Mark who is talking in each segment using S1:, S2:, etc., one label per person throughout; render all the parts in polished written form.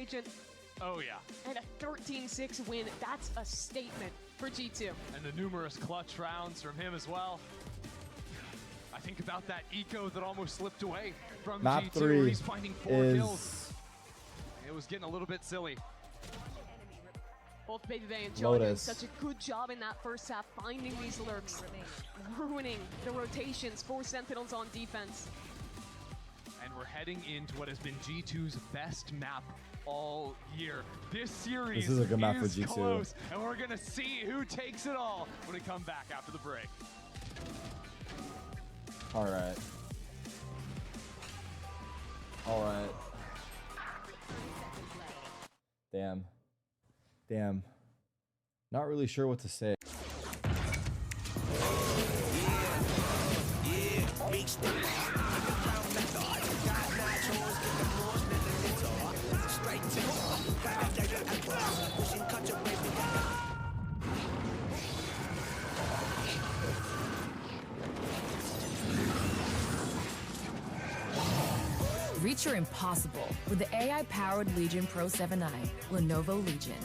S1: agent.
S2: Oh yeah.
S1: And a 13-6 win, that's a statement for G2.
S2: And the numerous clutch rounds from him as well. I think about that eco that almost slipped away from
S3: Map
S2: G2.
S3: 3
S2: He's finding 4 kills. It was getting a little bit silly.
S1: Both Baby Bay and Joe doing
S3: Lotus.
S1: such a good job in that first half, finding these lurks, ruining the rotations for Sentinels on defense.
S2: And we're heading into what has been G2's best map all year. This series
S3: is a good map for
S2: is
S3: G2.
S2: close, and we're gonna see who takes it all when we come back after the break.
S3: All right. All right. Damn. Damn. Not really sure what to say.
S4: Reach your impossible with the AI-powered Legion Pro 7i, Lenovo Legion.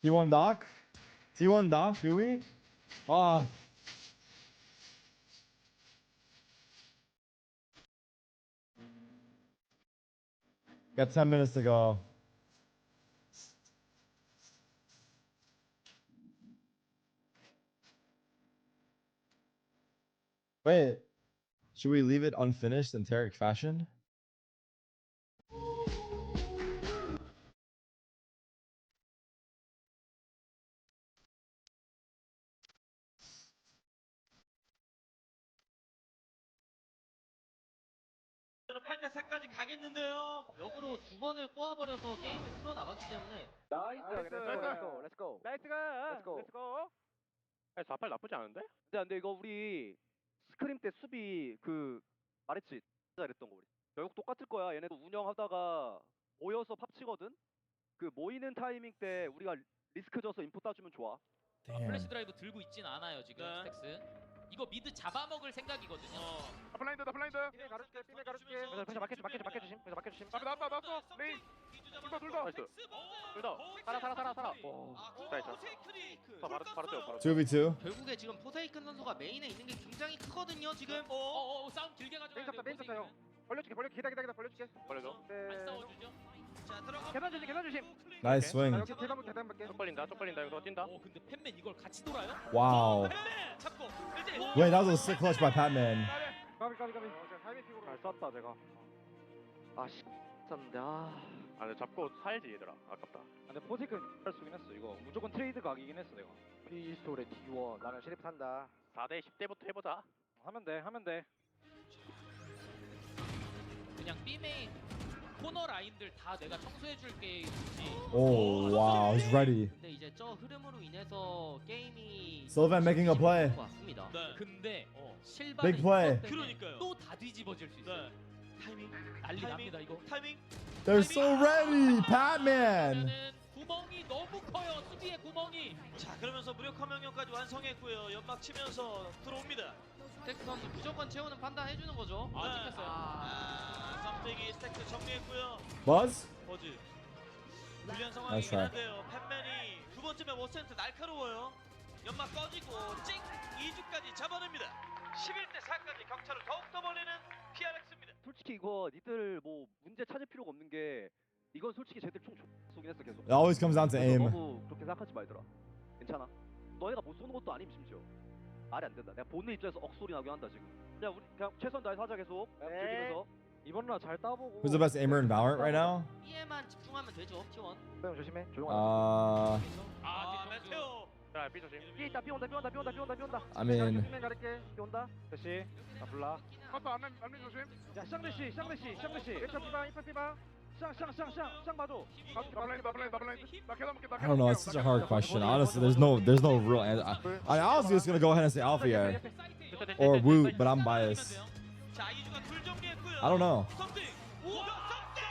S3: T1 Doc? T1 Doc, do we? Ah. Got 10 minutes to go. Wait. Should we leave it unfinished in Tarek fashion?
S5: 저는 8대 4까지 가겠는데요. 역으로 두 번을 꼬아버려서 게임을 풀어나갔기 때문에.
S6: 나이스. 렛츠고. 렛츠고.
S7: 4팔 나쁘지 않은데?
S6: 근데 이거 우리 스크림 때 수비 그 말했지 잘했던 거 우리. 결국 똑같을 거야. 얘네도 운영하다가 모여서 팝치거든. 그 모이는 타이밍 때 우리가 리스크 져서 인포 따주면 좋아.
S5: 플래시 드라이브 들고 있진 않아요 지금 스택스. 이거 미드 잡아먹을 생각이거든요.
S7: 블라인드.
S6: 삐메 가르칠게. 그래서 막혀주심.
S7: 나왔어. 레인. 둘 더.
S6: 살아.
S7: 바로 뛰어.
S3: 2v2.
S5: 결국에 지금 포세이큰 선수가 메인에 있는 게 굉장히 크거든요 지금. 싸움 길게 가져가야 돼요.
S6: 메인 쳤다 형. 벌려줄게. 기다 벌려줄게.
S7: 벌려줘.
S5: 안 싸워주죠. 자 들어가.
S6: 계단 조심.
S3: Nice swing.
S6: 여기 계단 밖에.
S7: 쪽 벌린다. 이거 뛴다.
S5: 근데 팬맨 이걸 같이 돌아요?
S3: Wow.
S5: 팬맨 잡고 이제.
S3: Wait, that was a sick clutch by Patman.
S6: 가비. 타이밍 픽으로 잘 쐈다 제가. 아씨. 쐈는데
S7: 근데 잡고 살지 얘들아. 아깝다.
S6: 근데 포세이큰 할 수긴 했어. 이거 무조건 트레이드 각이긴 했어 내가. 피스톨에 D1 나는 시립 산다.
S7: 4대 10대부터 해보자.
S6: 하면 돼.
S5: 그냥 B메인 코너 라인들 다 내가 청소해줄게.
S3: Oh, wow. He's ready.
S5: 근데 이제 저 흐름으로 인해서 게임이
S3: Sylvan making a play.
S5: 같습니다.
S8: 네.
S5: 근데 실바는
S3: Big play.
S8: 그러니까요.
S5: 또 다 뒤집어질 수 있어요.
S8: 타이밍.
S5: 난리 납니다 이거.
S8: 타이밍.
S3: They're so ready. Patman.
S5: 그러면은 구멍이 너무 커요. 수비의 구멍이.
S8: 자, 그러면서 무력화 명령까지 완성했고요. 연막 치면서 들어옵니다.
S5: 스택스 선수 무조건 채우는 판단 해주는 거죠. 찍혔어요.
S8: 썸띵이 스택트 정리했고요.
S3: Buzz?
S8: 버즈. 불리한 상황이긴
S3: Nice try.
S8: 한데요. 팬맨이 두 번쯤에 워센트 날카로워요. 연막 꺼지고 찍 2주까지 잡아냅니다. 11대 4까지 격차를 더욱더 벌리는 PRX입니다.
S6: 솔직히 이거 니들 뭐 문제 찾을 필요가 없는 게 이건 솔직히 쟤들 총 쏘긴 했어 계속.
S3: It always comes down to
S6: 그래서
S3: aim.
S6: 너무 그렇게 생각하지 말더라. 괜찮아. 너희가 못 쏘는 것도 아님 심지어. 말이 안 된다. 내가 보는 입장에서 억소리 나게 한다 지금. 그냥 우리 그냥 최선 다해서 하자 계속. 즐기면서. 이번 라 잘 따보고.
S3: Who's the best aimer in Valorant right now?
S5: B에만 집중하면 되죠. T1.
S6: 형 조심해. 조용하게.
S8: 메테오.
S7: 자, B 조심.
S6: 삐 있다. 삐 온다. 삐 온다. 삐 온다. 삐 온다. 삐 온다.
S3: I mean,
S6: 면 가릴게. 삐 온다. 대시. 나 불라.
S7: 카트 앞면 조심.
S6: 자, 샹대시. 샹대시. 샹대시. 1차 삐방. 1차 삐방. 샹 봐줘.
S7: 더블라인. 나 계단 볼게.
S3: I don't know. It's such a hard question. Honestly, there's no real answer. I honestly was gonna go ahead and say Alpha here or Woot, but I'm biased.
S8: 자, 이주가 둘 정리했고요.
S3: I don't know.
S8: 썸띵. 오, 썸띵.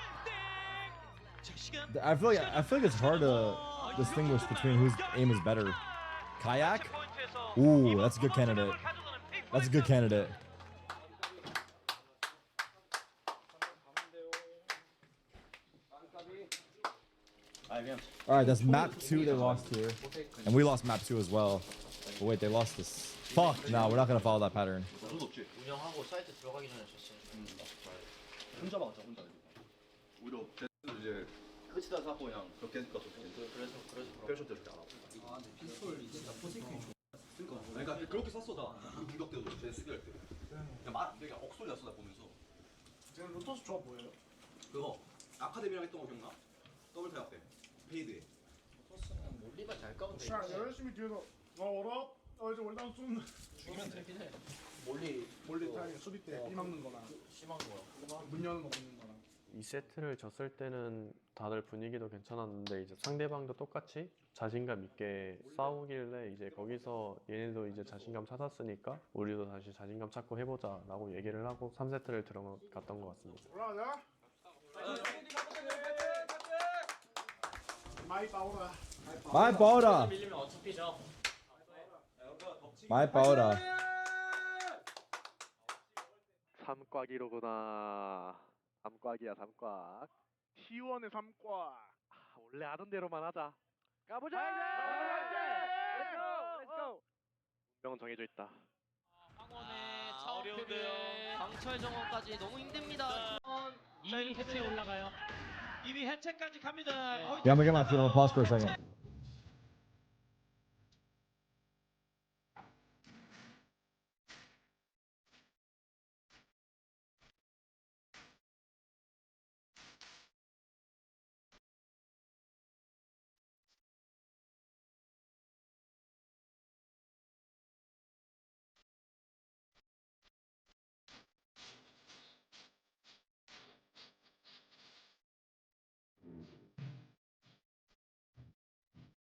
S8: 자, 시간.
S3: I feel like it's hard to distinguish between whose aim is better. Kayak? Ooh, that's a good candidate. That's a good candidate. All right, that's map 2 they lost here. And we lost map 2 as well. But wait, they lost this. Fuck, no, we're not going to follow that pattern.
S5: 운영하고 사이트 들어가기 전에 쳤어요.
S9: 혼자 막았자 혼자. 오히려 이제 끝이다 사고 그냥 그렇게 했을까
S5: 그래서
S9: 펼쳤을 때 알아. 아 근데 피스톨 이제 나 포세이크이 좋으니까. 그러니까 그렇게 쐈어 나. 공격 때도 제 수비할 때. 그냥 내가 억소리 났어 나 보면서.
S10: 제가 로터스 조합 뭐예요?
S9: 그거 아카데미랑 했던 거 기억나? 더블 타협 때 페이드에.
S5: 토스는 몰리가 잘 까면 돼.
S10: 그냥 열심히 뒤에서 어라? 이제 월단 쏜
S5: 죽이면 되긴 해.
S10: 몰리 타임 수비 때 비 막는 거나
S5: 심한 거.
S10: 문 여는 거 막는 거나.
S11: 이 세트를 졌을 때는 다들 분위기도 괜찮았는데 이제 상대방도 똑같이 자신감 있게 싸우길래 이제 거기서 얘네도 이제 자신감 찾았으니까 우리도 다시 자신감 찾고 해보자 라고 얘기를 하고 3세트를 들어갔던 것 같습니다.
S10: 올라가자. 마이 파오라.
S3: My Boda.
S5: 밀리면 어차피 져.
S3: My Boda.
S6: 삼꽉이로구나. 삼꽉이야 삼꽉.
S7: T1의 3과.
S6: 원래 하던 대로만 하자. 가보자. 렛츠고. 운명은 정해져 있다.
S8: 황원의 어려운데요. 강철 정원까지 너무 힘듭니다. 이미 해체에 올라가요. 이미 해체까지 갑니다.
S3: Yeah, I'm gonna get my food. I'm gonna pause for a second.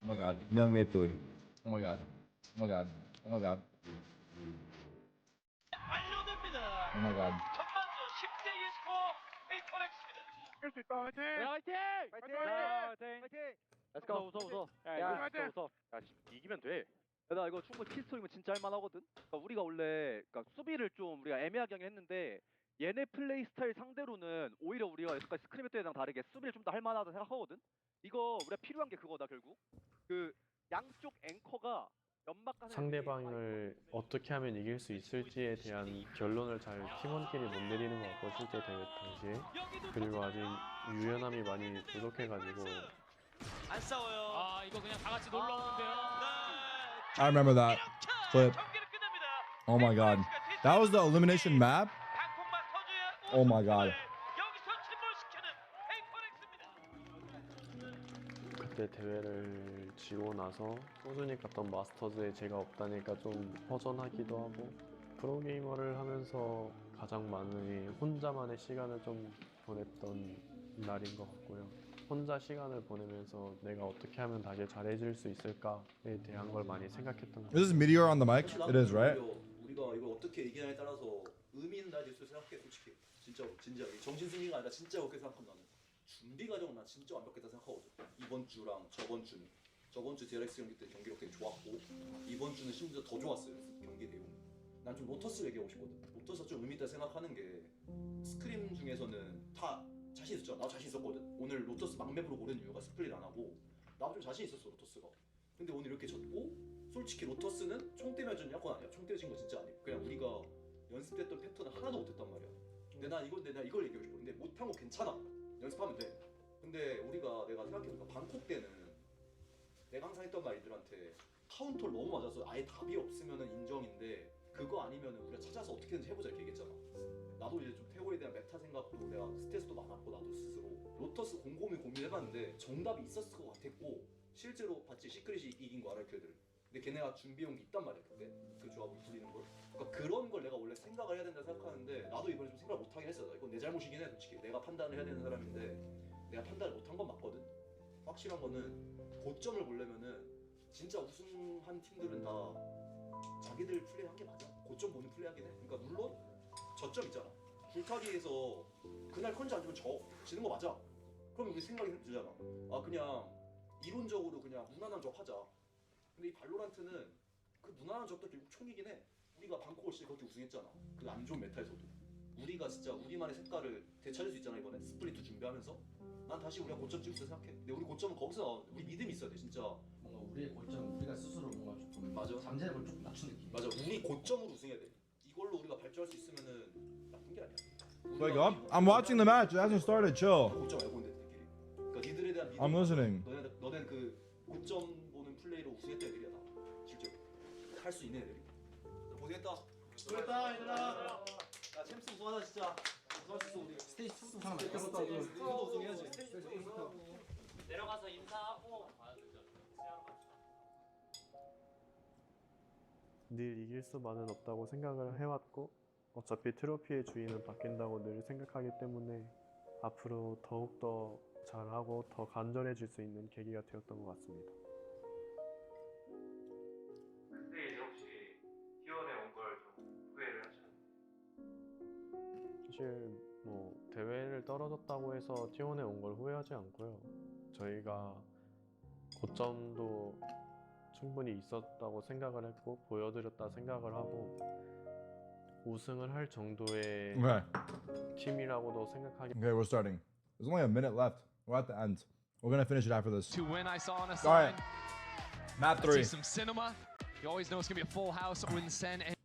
S3: Oh my god. Young made food. Oh my god. Oh my god. Oh my god.
S8: 완료됩니다.
S3: Oh my god.
S8: 전반전 10대 1 스코어 페이퍼렉스입니다.
S7: 할 수 있다. 화이팅.
S6: 파이팅. 렛츠고. 웃어. 야, 웃어.
S7: 야, 이기면 돼.
S6: 나 이거 충분히 피스톨이면 진짜 할만하거든. 그러니까 우리가 원래 그러니까 수비를 좀 우리가 애매하게 하긴 했는데 얘네 플레이 스타일 상대로는 오히려 우리가 여태까지 스크림 때랑 다르게 수비를 좀 더 할만하다 생각하거든. 이거 우리가 필요한 게 그거다 결국. 그 양쪽 앵커가 연막 가는
S11: 상대방을 어떻게 하면 이길 수 있을지에 대한 결론을 잘 팀원끼리 못 내리는 것 같고 실제 대회 당시에 그리고 아직 유연함이 많이 부족해가지고
S8: 안 싸워요.
S5: 아, 이거 그냥 다 같이 놀러 오는데요.
S3: I remember that clip.
S8: 경기를 끝냅니다.
S3: Oh my god. That was the elimination map?
S8: 강콩만 터져야
S3: Oh my god.
S8: 여기서 침몰시키는 페이퍼렉스입니다.
S11: 그때 대회를 지고 나서 꾸준히 갔던 마스터즈에 제가 없다니까 좀 허전하기도 하고 프로게이머를 하면서 가장 많이 혼자만의 시간을 좀 보냈던 날인 것 같고요. 혼자 시간을 보내면서 내가 어떻게 하면 다시 잘해질 수 있을까에 대한 걸 많이 생각했던 것 같아요.
S3: Is this Meteor on the mic? It is, right?
S9: 우리가 이걸 어떻게 이기냐에 따라서 의미 있는 날이 있을 생각해 솔직히. 진지하게 정신승리가 아니라 진짜 그렇게 생각한다. 나는 준비 과정은 난 진짜 완벽했다 생각하거든. 이번 주랑 저번 주 DRX 경기 때 경기력 되게 좋았고 이번 주는 심지어 더 좋았어요. 경기 내용. 난 좀 로터스 얘기하고 싶거든. 로터스 좀 의미 있다 생각하는 게 스크림 중에서는 다 자신 있었죠. 나도 자신 있었거든. 오늘 로터스 막맵으로 고른 이유가 스플릿 안 하고 나도 좀 자신 있었어 로터스가. 근데 오늘 이렇게 졌고 솔직히 로터스는 총 때문에 진 약간 아니야. 총 때문에 진 거 진짜 아니야. 그냥 우리가 연습했던 패턴을 하나도 못했단 말이야. 근데 나 이걸 얘기하고 싶어. 근데 못한 거 괜찮아. 연습하면 돼. 근데 내가 생각해보니까 방콕 때는 내가 항상 했던 말들한테 카운터를 너무 맞아서 아예 답이 없으면은 인정인데 그거 아니면은 우리가 찾아서 어떻게든지 해보자 이렇게 얘기했잖아. 나도 이제 좀 태호에 대한 메타 생각도 내가 스트레스도 많았고 나도 스스로 로터스 곰곰이 고민해봤는데 정답이 있었을 것 같았고 실제로 봤지 시크릿이 이긴 거 알아 걔들. 근데 걔네가 준비해온 게 있단 말이야 그때 그 조합을 부리는 걸. 그러니까 그런 걸 내가 원래 생각을 해야 된다 생각하는데 나도 이번에 좀 생각을 못하긴 했어. 이건 내 잘못이긴 해 솔직히. 내가 판단을 해야 되는 사람인데 내가 판단을 못한 건 맞거든. 확실한 거는 고점을 보려면은 진짜 우승한 팀들은 다 자기들 플레이한 게 맞아. 고점 보는 플레이하긴 해. 그러니까 물론 저점 있잖아. 줄타기에서 그날 컨지 안 주면 지는 거 맞아. 그럼 우리 생각이 들잖아. 아 그냥 이론적으로 그냥 무난한 적 하자. 근데 이 발로란트는 그 무난한 적도 결국 총이긴 해. 우리가 방콕 올 때 그렇게 우승했잖아. 그 안 좋은 메타에서도. 우리가 진짜 우리만의 색깔을 되찾을 수 있잖아 이번에 스플리트 준비하면서. 난 다시 우리가 고점 찍을 수 있다 생각해. 근데 우리 고점은 거기서 나오는데 우리 믿음이 있어야 돼 진짜.
S12: 뭔가 우리의 고점 우리가 스스로 뭔가 조금
S9: 맞아.
S12: 잠재력을 좀 낮춘 느낌.
S9: 맞아. 우리 고점으로 우승해야 돼. 이걸로 우리가 발전할 수 있으면은 나쁜 게 아니야.
S3: Wake up. I'm watching the match. It hasn't started. Chill.
S9: 고점 알고 있는데 애들끼리. 그러니까 니들에 대한 믿음.
S3: I'm listening.
S9: 너넨 그 고점 보는 플레이로 우승했던 애들이야 다. 실제로 할 수 있는 애들이. 고생했다.
S10: 수고했다 얘들아.
S9: 야 챔스 우승하자 진짜. 우승할 수 있어 우리.
S12: 스테이지 2
S10: 하나
S12: 상황
S9: 우리도 우승해야지.
S8: 내려가서 인사하고 가야 되죠.
S11: 늘 이길 수만은 없다고 생각을 해왔고 어차피 트로피의 주인은 바뀐다고 늘 생각하기 때문에 앞으로 더욱더 잘하고 더 간절해질 수 있는 계기가 되었던 것 같습니다.
S5: 그때 이제 혹시 T1에 온 걸 좀 후회를 하시나요?
S11: 사실 뭐 대회를 떨어졌다고 해서 T1에 온 걸 후회하지 않고요. 저희가 고점도 충분히 있었다고 생각을 했고 보여드렸다 생각을 하고 우승을 할 정도의
S3: Okay.
S11: 팀이라고도 생각하기.
S3: Okay, we're starting. There's only a minute left. We're at the end. We're gonna finish it after this.
S2: To win, I saw on a
S3: All
S2: sign.
S3: right. Map
S2: I see
S3: 3.
S2: some cinema. You always know it's gonna be a full house when Sen and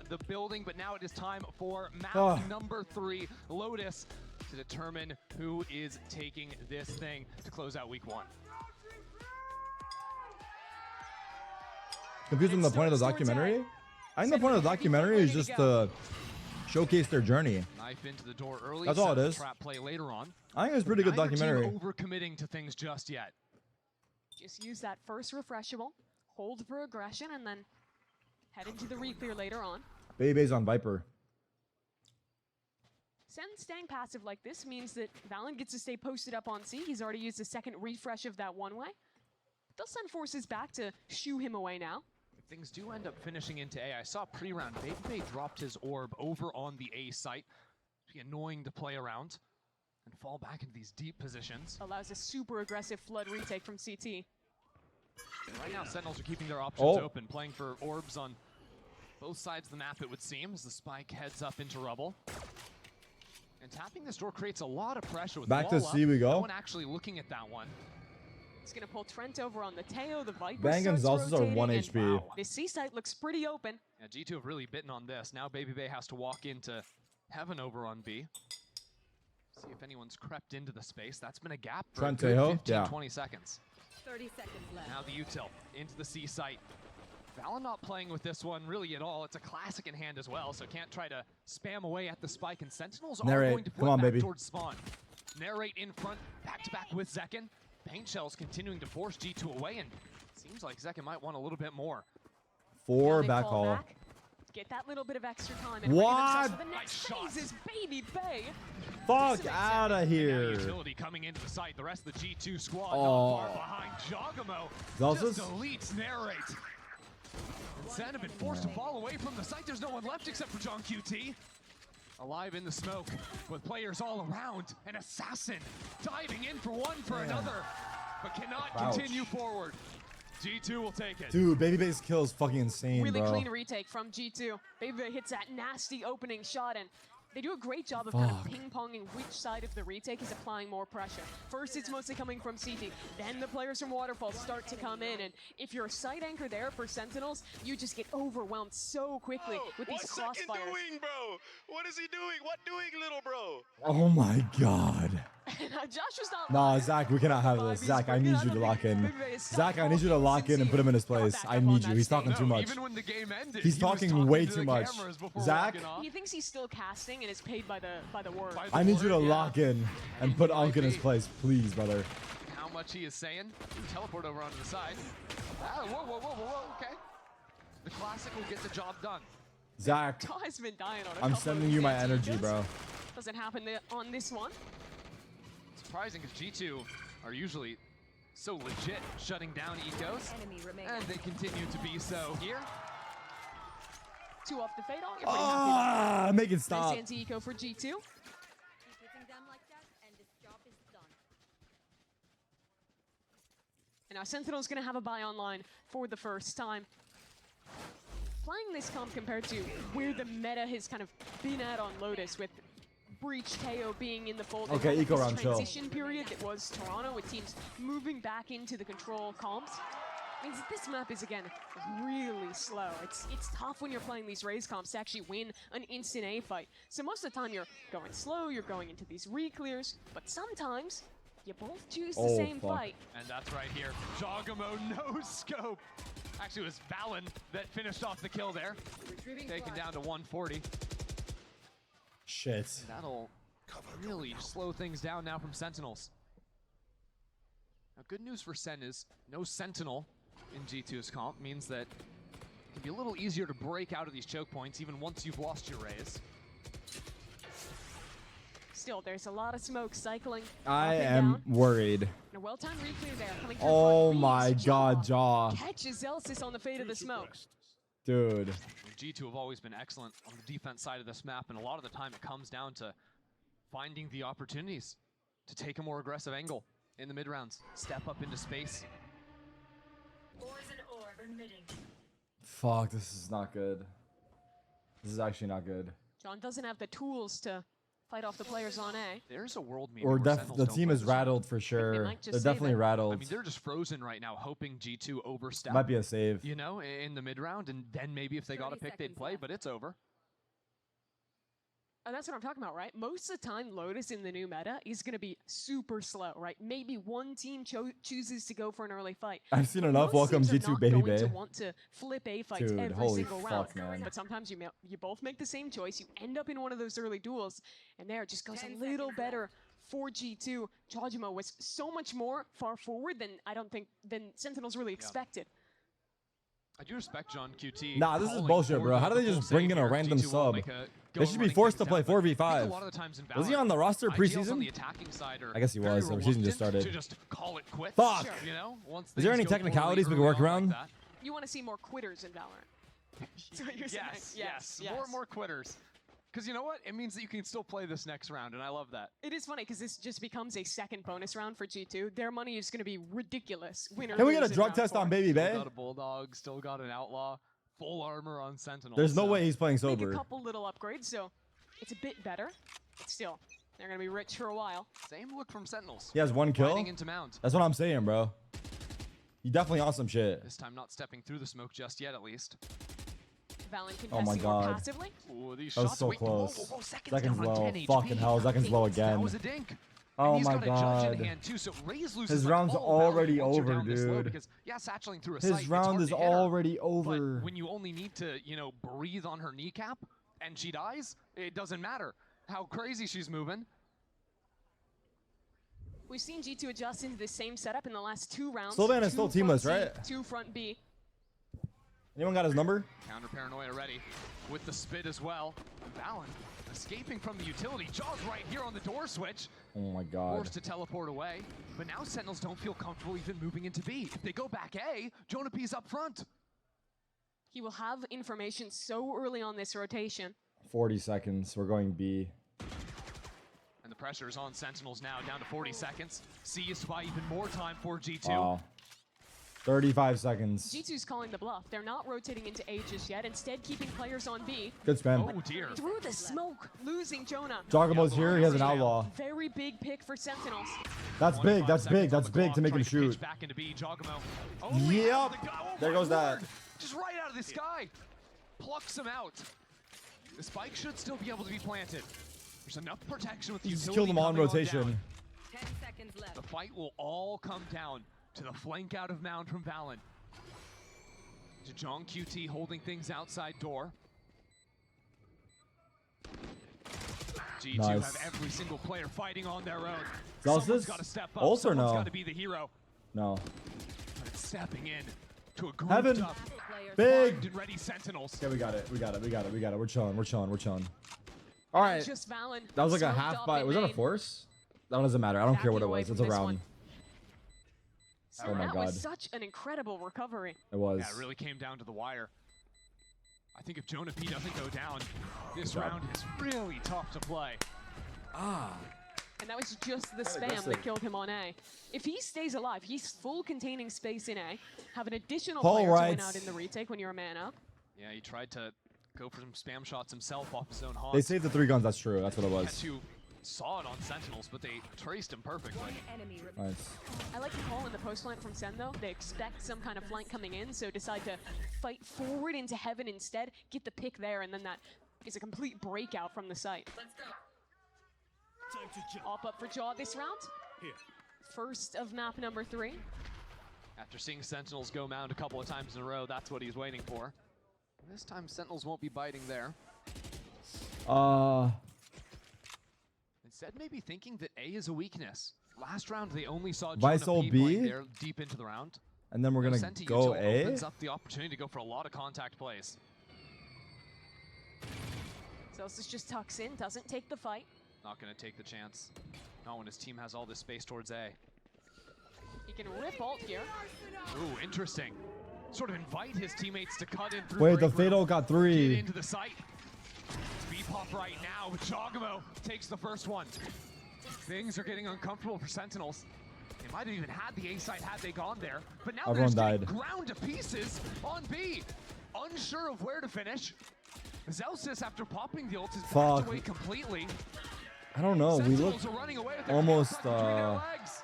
S2: the building, but now it is time for map number 3, Lotus, to determine who is taking this thing to close out week 1.
S3: Confused with the point of the documentary? I think the point of the documentary is just to showcase their journey.
S2: Knife into the door early.
S3: That's all it
S2: set
S3: is.
S2: Trap play later on.
S3: I think it's a pretty good
S2: Neither
S3: documentary.
S2: team overcommitting to things just yet.
S1: Just use that first refreshable, hold for aggression, and then head into the re-clear later on.
S3: Baby's on Viper.
S1: Sen staying passive like this means that Valorant gets to stay posted up on C. He's already used the second refresh of that one-way. They'll send forces back to shoo him away now.
S2: If things do end up finishing into A, I saw pre-round, Baby dropped his orb over on the A site. It'd be annoying to play around and fall back into these deep positions.
S1: Allows a super aggressive flood retake from CT.
S2: Right now, Sentinels are keeping their options open, playing for orbs on both sides of the map, it would seem, as the spike heads up into rubble. And tapping this door creates a lot of pressure with
S3: Back to
S2: wall
S3: C
S2: up.
S3: we go.
S2: No one actually looking at that one.
S1: He's gonna pull Trent over on the Teo. The Viper
S3: Bang
S1: starts
S3: Gonzalez are
S1: rotating,
S3: 1
S1: and
S3: HP.
S1: wow, this C site looks pretty open.
S2: Yeah, G2 have really bitten on this. Now Baby Bay has to walk into heaven over on B. See if anyone's crept into the space. That's been a gap for
S3: Trent
S2: a good
S3: Tejo?
S2: 15,
S3: Yeah.
S2: 20 seconds.
S4: 30 seconds left.
S2: Now the util into the C site. Valen not playing with this one really at all. It's a classic in hand as well, so can't try to spam away at the spike, and Sentinels are
S3: Narrate.
S2: going to
S3: Come
S2: flip
S3: on,
S2: back
S3: baby.
S2: towards spawn. Narrate in front, back-to-back with Zekken. Paint Shell's continuing to force G2 away, and seems like Zekken might want a little bit more.
S3: 4
S1: They
S3: back
S1: fall
S3: hall.
S1: back, get that little bit of extra time and
S3: What?
S1: ready themselves for the next
S2: Nice
S1: phase is Baby Bay.
S3: Fuck
S1: This is
S3: out of
S2: And now
S3: here.
S2: utility coming into the site. The rest of the G2 squad
S3: Oh.
S2: not far behind. Jogamo
S3: Zelsus?
S2: just deletes Narrate. And Zen have been forced to fall away from the site. There's no one left except for John QT. Alive in the smoke with players all around. An assassin diving in for one for another, but cannot
S3: Ouch.
S2: continue forward. G2 will take it.
S3: Dude, Baby Bay's kill is fucking insane,
S1: Really
S3: bro.
S1: clean retake from G2. Baby Bay hits that nasty opening shot, and they do a great job of kind of
S3: Fuck.
S1: ping-ponging which side of the retake is applying more pressure. First, it's mostly coming from CT. Then the players from Waterfall start to come in, and if you're a side anchor there for Sentinels, you just get overwhelmed so quickly with these crossfires.
S7: bro? What is he doing? What doing, little bro?
S3: Oh my god.
S1: Josh was not
S3: Nah,
S1: lying.
S3: Zach, we cannot have this.
S1: He's
S3: Zach, I
S1: bringing
S3: need
S1: out
S3: you to
S1: the
S3: lock in.
S1: Baby Bay is
S3: Zach, I need you to
S1: stopped
S3: lock in and put him in his
S1: got
S3: place.
S1: back
S3: I
S1: up
S3: need
S1: on
S3: you.
S1: that
S3: He's talking
S1: stage.
S3: too much.
S2: Even when the game ended,
S3: He's
S2: he was
S3: talking way
S2: to the
S3: too much.
S2: cameras before
S3: Zach?
S2: walking off.
S1: He thinks he's still casting and is paid by the word.
S2: By the
S3: I need you to
S2: word, yeah.
S3: lock in and put Unk in his place, please, brother.
S2: How much he is saying. Teleport over onto the side. Ah, whoa, whoa, whoa, whoa, whoa, okay. The classic will get the job done.
S3: Zach,
S1: Ty's been dying on a
S3: I'm
S1: couple
S3: sending
S1: of
S3: you my
S1: advantages.
S3: energy, bro.
S1: Doesn't happen on this one.
S2: Surprising because G2 are usually so legit shutting down ecos, and they continue to be so here.
S1: 2 off the fade. I'll get pretty happy.
S3: Make it stop.
S1: Nice anti-eco for G2. And now Sentinel's going to have a buy online for the first time. Playing this comp compared to where the meta has kind of been at on Lotus, with Breach KO being in the fold.
S3: Okay,
S1: and
S3: eco
S1: this
S3: round, chill.
S1: transition period that was Toronto, with teams moving back into the control comps. Means that this map is, again, really slow. It's tough when you're playing these Raze comps to actually win an instant A fight. So most of the time you're going slow, you're going into these re-clears, but sometimes you both choose the same fight.
S2: And that's right here. Jogamo, no scope. Actually, it was Valen that finished off the kill there. Taken down to 140.
S3: Shit.
S2: That'll really slow things down now from Sentinels. Now, good news for Sen is no Sentinel in G2's comp means that it can be a little easier to break out of these choke points even once you've lost your Raze.
S1: Still, there's a lot of smoke cycling.
S3: I
S1: up and
S3: am
S1: down.
S3: worried.
S1: And a well-timed re-clear there coming through.
S3: Oh
S1: front.
S3: my
S1: Reads
S3: god, Jaw.
S1: catches Zelsis on the fade of the smoke.
S3: Dude.
S2: G2 have always been excellent on the defense side of this map, and a lot of the time it comes down to finding the opportunities to take a more aggressive angle in the mid-rounds. Step up into space.
S3: Fuck, this is not good. This is actually not good.
S1: John doesn't have the tools to fight off the players on A.
S2: There's a world maybe
S3: Or
S2: where Sentinels
S3: the
S2: don't
S3: team
S2: play
S3: is
S2: this
S3: rattled for sure.
S1: might just
S3: They're
S1: say
S3: definitely
S1: that.
S3: rattled.
S2: I mean, they're just frozen right now, hoping G2 overstep.
S3: Might be a save.
S2: You know, in the mid-round, and then maybe if they got a pick, they'd play, but it's over.
S1: And that's what I'm talking about, right? Most of the time, Lotus in the new meta is going to be super slow, right? Maybe one team chooses to go for an early fight.
S3: I've seen enough.
S1: Most
S3: Welcome
S1: teams are
S3: G2
S1: not
S3: baby
S1: going to
S3: bay.
S1: want to flip A fights
S3: Dude,
S1: every
S3: holy
S1: single
S3: fuck,
S1: round.
S3: man.
S1: But sometimes you both make the same choice. You end up in one of those early duels, and there it just goes a little better for G2. Jojimo was so much more far forward than Sentinels really expected.
S2: I do respect John QT.
S3: Nah, this is
S2: calling
S3: bullshit,
S2: for
S3: bro. How do they
S2: the
S3: just
S2: full
S3: bring in
S2: save
S3: a
S2: here.
S3: random
S2: G2 will
S3: sub?
S2: make a go
S3: They should be
S2: running
S3: forced to
S2: things
S3: play
S2: down, but I think
S3: 4v5.
S2: a lot of the times in
S3: Was he
S2: Valorant,
S3: on the roster
S2: IGLs on
S3: preseason?
S2: the attacking side are
S3: I guess he
S2: very
S3: was. The season just
S2: reluctant
S3: started.
S2: to just call it quits.
S3: Fuck!
S2: You know, once
S3: Is there
S2: things
S3: any
S2: go
S3: technicalities
S2: poorly
S3: we can work
S2: early on
S3: around?
S2: like that.
S1: You want to see more quitters in Valorant. That's what you're
S2: Yes,
S1: saying.
S2: yes. More quitters. Because you know what? It means that you can still play this next round, and I love that.
S1: It is funny because this just becomes a second bonus round for G2. Their money is going to be ridiculous. Winner
S3: Can we get a
S1: lose in
S3: drug
S1: round
S3: test
S1: 4.
S3: on Baby
S2: Still
S3: Bay?
S2: got a Bulldog, still got an Outlaw, full armor on Sentinel.
S3: There's no
S2: so-
S3: way he's playing
S1: Make
S3: sober.
S1: a couple little upgrades, so it's a bit better. But still, they're going to be rich for a while.
S2: Same look from Sentinels.
S3: He has 1 kill.
S2: Fighting into Mount.
S3: That's what I'm saying, bro. He definitely on some shit.
S2: This time not stepping through the smoke just yet, at least.
S1: Valen
S3: Oh my
S1: contesting more
S3: God.
S1: passively.
S2: Ooh, these
S3: That was
S2: shots.
S3: so
S2: Wait,
S3: close.
S2: whoa, seconds
S3: Seconds
S2: down on
S3: low.
S2: 10
S3: Fucking
S2: HP.
S3: hell, seconds low
S2: That
S3: again.
S2: was a dink.
S3: Oh
S2: and he's
S3: my
S2: got a judge in
S3: God.
S2: hand too, so Raze loses
S3: His
S2: like
S3: round's
S2: all value
S3: already
S2: once you're
S3: over,
S2: down this low,
S3: dude.
S2: because, yeah, satcheling through a
S3: His
S2: sight, it's
S3: round
S2: hard
S3: is
S2: to hit her,
S3: already over.
S2: But when you only need to, you know, breathe on her kneecap and she dies, it doesn't matter how crazy she's moving.
S1: We've seen G2 adjust into the same setup in the last 2 rounds.
S3: Sylvan is
S1: 2
S3: still
S1: front
S3: teamless,
S1: C,
S3: right?
S1: 2 front B.
S3: Anyone got his number?
S2: Counter paranoia ready with the spit as well. Valen escaping from the utility. Jaws right here on the door switch.
S3: Oh my God.
S2: Forced to teleport away. But now Sentinels don't feel comfortable even moving into B. If they go back A, Jonah P's up front.
S1: He will have information so early on this rotation.
S3: 40 seconds. We're going B.
S2: And the pressure is on Sentinels now, down to 40 seconds. Seized to buy even more time for G2.
S3: Wow. 35 seconds.
S1: G2's calling the bluff. They're not rotating into A just yet, instead keeping players on B.
S3: Good spam.
S2: Oh dear.
S1: Through the smoke, losing Jonah.
S3: Jogamo's here. He has an outlaw.
S1: Very big pick for Sentinels.
S3: That's big. That's
S2: 25
S3: big.
S2: seconds on
S3: That's
S2: the
S3: big
S2: clock,
S3: to make him
S2: trying pitch
S3: shoot.
S2: Back into B, Jogamo. Only
S3: Yep.
S2: out of the oh
S3: There
S2: my
S3: goes that.
S2: word. Just right out of the sky. Plucks him out. The spike should still be able to be planted. There's enough protection with the
S3: He's
S2: utility
S3: killed him on
S2: coming
S3: rotation.
S2: down.
S4: 10 seconds left.
S2: The fight will all come down to the flank out of Mound from Valen. To John QT holding things outside door. G2
S3: Nice.
S2: have every single player fighting on their own.
S3: Zelsis?
S2: Someone's got to step up.
S3: Ult or
S2: Someone's
S3: no?
S2: got to be the hero.
S3: No.
S2: But it's stepping in to a grouped
S3: Heaven.
S2: up,
S3: Big.
S2: primed and ready Sentinels.
S3: Okay, we got it. We got it. We got it. We got it. We're chilling. We're chilling. We're chilling. All right.
S1: Just Valen
S3: That was like a
S1: smoked
S3: half
S1: up
S3: by.
S1: in
S3: Was that a
S1: main.
S3: force? That one doesn't matter. I don't care what it
S1: Backing away
S3: was. It's
S1: from
S3: a
S1: this
S3: round.
S1: one. So
S3: Oh my
S1: that
S3: God.
S1: was such an incredible recovery.
S3: It was.
S2: Yeah, it really came down to the wire. I think if Jonah P doesn't go down, this
S3: Good job.
S2: round is really tough to play.
S1: And that was just the spam
S3: aggressive.
S1: that killed him on A. If he stays alive, he's full containing space in A. Have an additional
S3: Paul
S1: player to win
S3: writes-
S1: out in the retake when you're a man up.
S2: Yeah, he tried to go for some spam shots himself off his own haunt.
S3: They saved the 3 guns. That's true. That's what it was.
S2: Ketu saw it on Sentinels, but they traced him perfectly.
S3: Nice.
S1: I like the call in the post flank from Sen though. They expect some kind of flank coming in, so decide to fight forward into heaven instead, get the pick there, and then that is a complete breakout from the site. Up for Jaw this round. First of map number 3.
S2: After seeing Sentinels go mound a couple of times in a row, that's what he's waiting for. This time Sentinels won't be biting there. Instead, maybe thinking that A is a weakness. Last round, they only saw Jonah
S3: Visol
S2: P
S3: B?
S2: playing there deep into the round.
S3: And then we're gonna
S2: Senti
S3: go
S2: Util
S3: A.
S2: opens up the opportunity to go for a lot of contact plays.
S1: Celsius just tucks in, doesn't take the fight.
S2: Not going to take the chance. Not when his team has all this space towards A.
S1: He can rip ult here.
S2: Ooh, interesting. Sort of invite his teammates to cut in through
S3: Wait, the
S2: break room,
S3: Fatal got
S2: get
S3: 3.
S2: into the site. It's B-pop right now, but Jogamo takes the first one. Things are getting uncomfortable for Sentinels. They might have even had the A site had they gone there, but now
S3: Everyone
S2: they're
S3: died.
S2: getting ground to pieces on B. Unsure of where to finish. Zelsis, after popping the ult, is
S3: Fuck.
S2: backed away completely.
S3: I don't know. We look
S2: Sentinels are running away with their
S3: almost.
S2: hands between their legs.